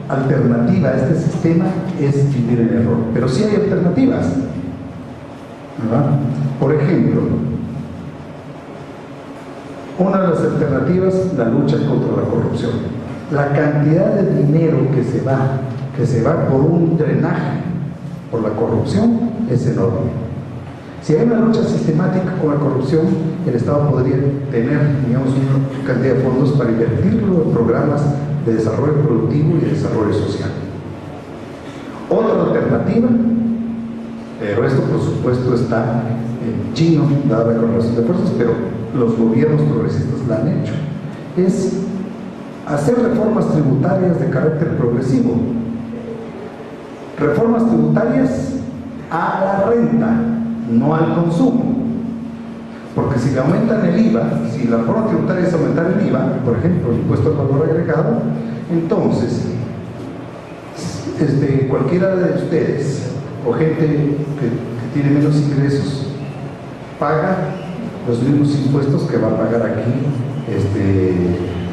alternativa a este sistema es vivir en error, pero sí hay alternativas, ¿verdad? Por ejemplo, una de las alternativas, la lucha contra la corrupción. La cantidad de dinero que se va por un drenaje por la corrupción es enorme. Si hay una lucha sistemática con la corrupción, el Estado podría tener, digamos, una cantidad de fondos para invertirlo en programas de desarrollo productivo y de desarrollo social. Otra alternativa, pero esto por supuesto está en chino, dada la correlación de fuerzas, pero los gobiernos progresistas la han hecho, es hacer reformas tributarias de carácter progresivo. Reformas tributarias a la renta, no al consumo. Porque si le aumentan el IVA, si la reforma tributaria es aumentar el IVA, por ejemplo, el impuesto al valor agregado, entonces cualquiera de ustedes o gente que tiene menos ingresos paga los mismos impuestos que va a pagar aquí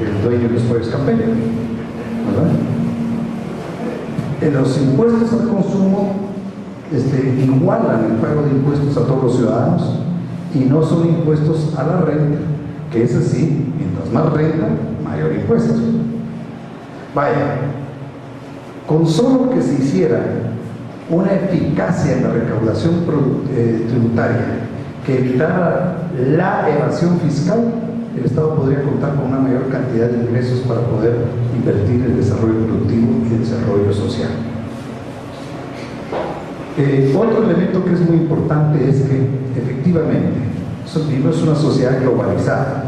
el dueño de los pollos campeños, ¿verdad? En los impuestos al consumo igualan el pago de impuestos a todos los ciudadanos y no son impuestos a la renta, que es así, mientras más renta, mayor impuesto. Vaya, con solo que se hiciera una eficacia en la recaudación tributaria que evitara la evasión fiscal, el Estado podría contar con una mayor cantidad de ingresos para poder invertir en desarrollo productivo y en desarrollo social. Otro elemento que es muy importante es que efectivamente vivimos en una sociedad globalizada.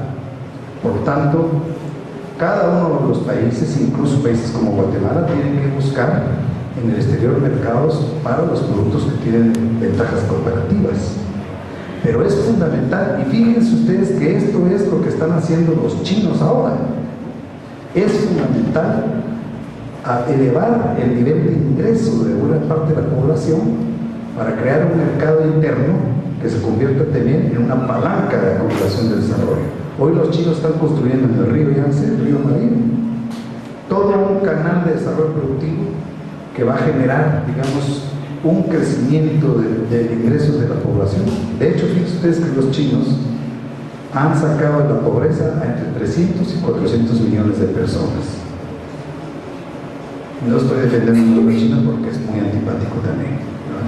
Por tanto, cada uno de los países, incluso países como Guatemala, tienen que buscar en el exterior mercados para los productos que tienen ventajas comparativas. Pero es fundamental, y fíjense ustedes que esto es lo que están haciendo los chinos ahora. Es fundamental elevar el nivel de ingreso de buena parte de la población para crear un mercado interno que se convierta también en una palanca de acumulación de desarrollo. Hoy los chinos están construyendo en el río Yangtze, el río Marino, todo un canal de desarrollo productivo que va a generar, digamos, un crecimiento de ingresos de la población. De hecho, fíjense ustedes que los chinos han sacado de la pobreza a entre 300 y 400 millones de personas. No estoy defendiendo a los chinos porque es muy antipático también, ¿no?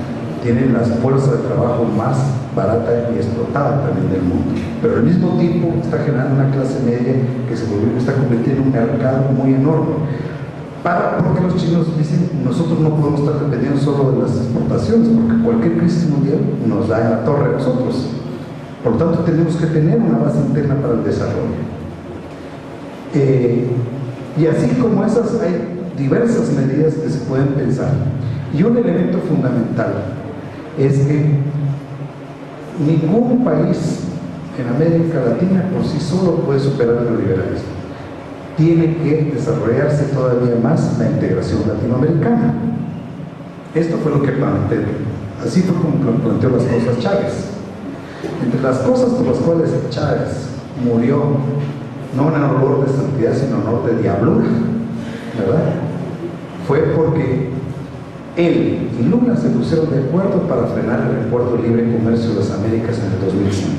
Tienen la fuerza de trabajo más barata y explotada también del mundo, pero al mismo tiempo está generando una clase media que se está convirtiendo en un mercado muy enorme. Porque los chinos dicen, nosotros no podemos estar dependiendo solo de las exportaciones, porque cualquier crisis mundial nos da en la torre a nosotros. Por lo tanto, tenemos que tener una base interna para el desarrollo. Y así como esas, hay diversas medidas que se pueden pensar. Y un elemento fundamental es que ningún país en América Latina por sí solo puede superar el neoliberalismo. Tiene que desarrollarse todavía más la integración latinoamericana. Esto fue lo que planteó, así fue como planteó las cosas Chávez. Entre las cosas por las cuales Chávez murió, no en honor de santidad, sino en honor de diablura, ¿verdad? Fue porque él y Lula se pusieron de acuerdo para frenar el Acuerdo de Libre Comercio de las Américas en el 2005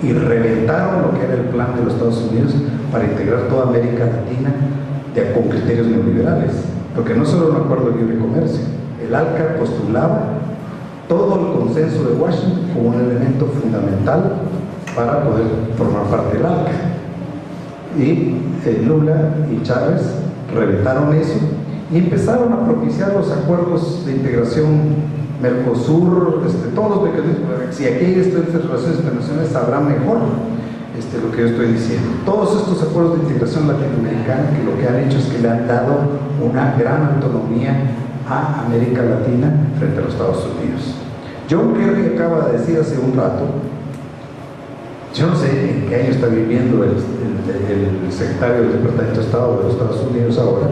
y reventaron lo que era el plan de los Estados Unidos para integrar toda América Latina con criterios neoliberales, porque no solo un acuerdo de libre comercio, el ALCA postulaba todo el consenso de Washington como un elemento fundamental para poder formar parte del ALCA. Y Lula y Chávez reventaron eso y empezaron a propiciar los acuerdos de integración Mercosur, todos los mecanismos. Si aquí hay estas relaciones internacionales sabrá mejor lo que yo estoy diciendo. Todos estos acuerdos de integración latinoamericana que lo que han hecho es que le han dado una gran autonomía a América Latina frente a los Estados Unidos. John Kerry acaba de decir hace un rato, yo no sé en qué año está viviendo el secretario del Departamento de Estado de los Estados Unidos ahora,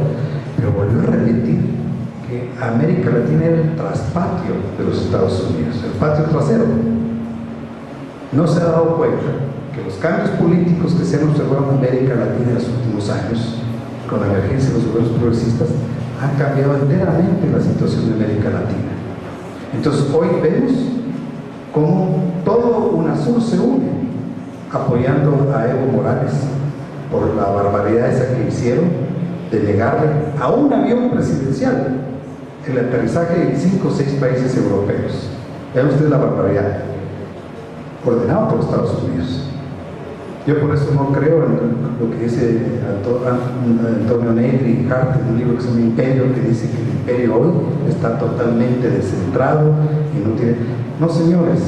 pero volvió a repetir que América Latina era el traspatio de los Estados Unidos, el patio trasero. No se ha dado cuenta que los cambios políticos que se han observado en América Latina en los últimos años, con la emergencia de los gobiernos progresistas, han cambiado enteramente la situación de América Latina. Entonces hoy vemos cómo todo UNASUR se une apoyando a Evo Morales por la barbaridad esa que hicieron de negarle a un avión presidencial el aterrizaje en 5 o 6 países europeos. Vean ustedes la barbaridad, ordenado por Estados Unidos. Yo por eso no creo en lo que dice Antonio Negri y Hart en un libro que se llama Imperio, que dice que el imperio hoy está totalmente descentrado y no tiene... No, señores,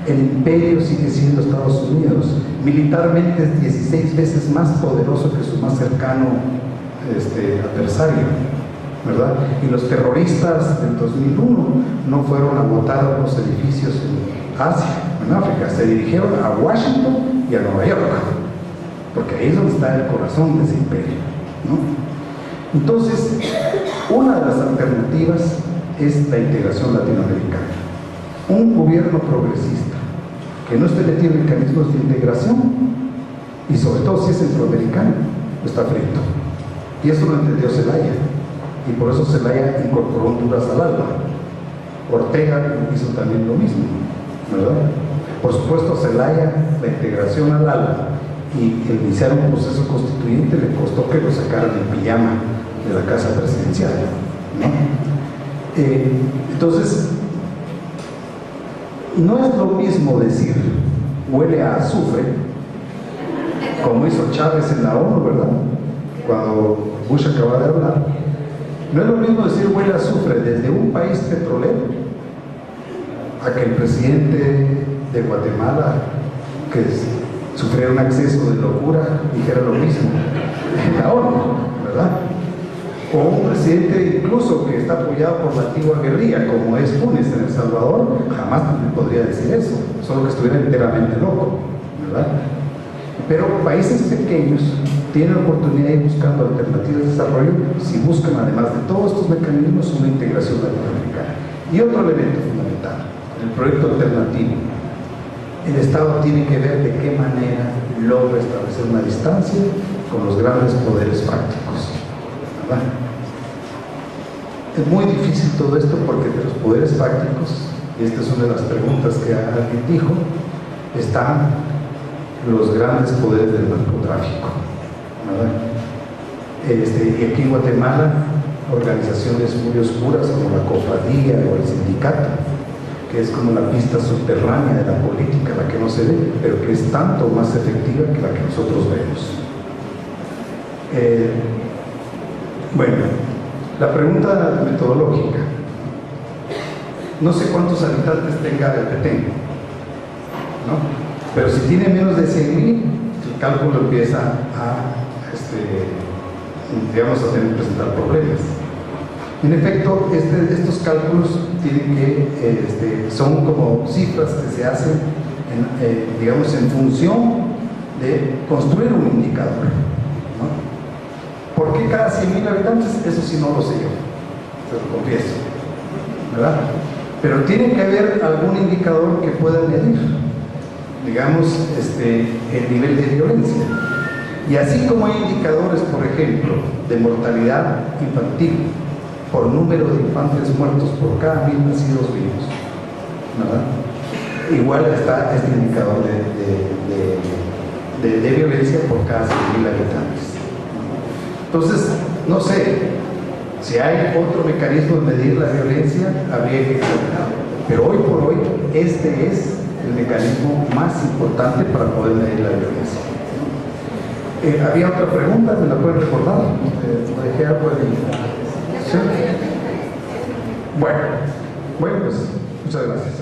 el imperio sigue siendo Estados Unidos. Militarmente es 16 veces más poderoso que su más cercano adversario, ¿verdad? Y los terroristas del 2001 no fueron a botar los edificios en Asia, en África, se dirigieron a Washington y a Nueva York, porque ahí es donde está el corazón de ese imperio, ¿no? Entonces, una de las alternativas es la integración latinoamericana. Un gobierno progresista que no esté metido en mecanismos de integración, y sobre todo si es centroamericano, está frito. Y eso lo entendió Zelaya, y por eso Zelaya incorporó Honduras al ALBA. Ortega hizo también lo mismo, ¿verdad? Por supuesto, Zelaya, la integración al ALBA y el iniciar un proceso constituyente le costó que lo sacaran en pijama de la casa presidencial, ¿no? Entonces, no es lo mismo decir huele a azufre, como hizo Chávez en la ONU, ¿verdad? Cuando Bush acaba de hablar. No es lo mismo decir huele a azufre desde un país petrolero a que el presidente de Guatemala, que sufriera un exceso de locura, dijera lo mismo en la ONU, ¿verdad? O un presidente incluso que está apoyado por la antigua guerrilla, como es Funes en El Salvador, jamás podría decir eso, solo que estuviera enteramente loco, ¿verdad? Pero países pequeños tienen la oportunidad de ir buscando alternativas de desarrollo si buscan, además de todos estos mecanismos, una integración latinoamericana. Y otro elemento fundamental, el proyecto alternativo. El Estado tiene que ver de qué manera logra establecer una distancia con los grandes poderes fácticos, ¿verdad? Es muy difícil todo esto porque de los poderes fácticos, y esta es una de las preguntas que alguien dijo, están los grandes poderes del narcotráfico, ¿verdad? Y aquí en Guatemala, organizaciones muy oscuras como la cofradía o el sindicato, que es como la pista subterránea de la política, la que no se ve, pero que es tanto más efectiva que la que nosotros vemos. Bueno, la pregunta metodológica. No sé cuántos habitantes tenga el Petén, ¿no? Pero si tiene menos de 100,000, el cálculo empieza a, digamos, a tener que presentar problemas. En efecto, estos cálculos tienen que, son como cifras que se hacen, digamos, en función de construir un indicador, ¿no? ¿Por qué cada 100,000 habitantes? Eso sí no lo sé yo, se lo confieso, ¿verdad? Pero tiene que haber algún indicador que pueda medir, digamos, el nivel de violencia. Y así como hay indicadores, por ejemplo, de mortalidad infantil, por número de infantes muertos por cada 1,000 nacidos vivos, ¿verdad? Igual está este indicador de violencia por cada 100,000 habitantes. Entonces, no sé, si hay otro mecanismo de medir la violencia, habría que examinarlo. Pero hoy por hoy, este es el mecanismo más importante para poder medir la violencia. ¿Había otra pregunta? ¿Me la pueden recordar? ¿Dejé algo de... ¿Sí? Bueno, pues muchas gracias.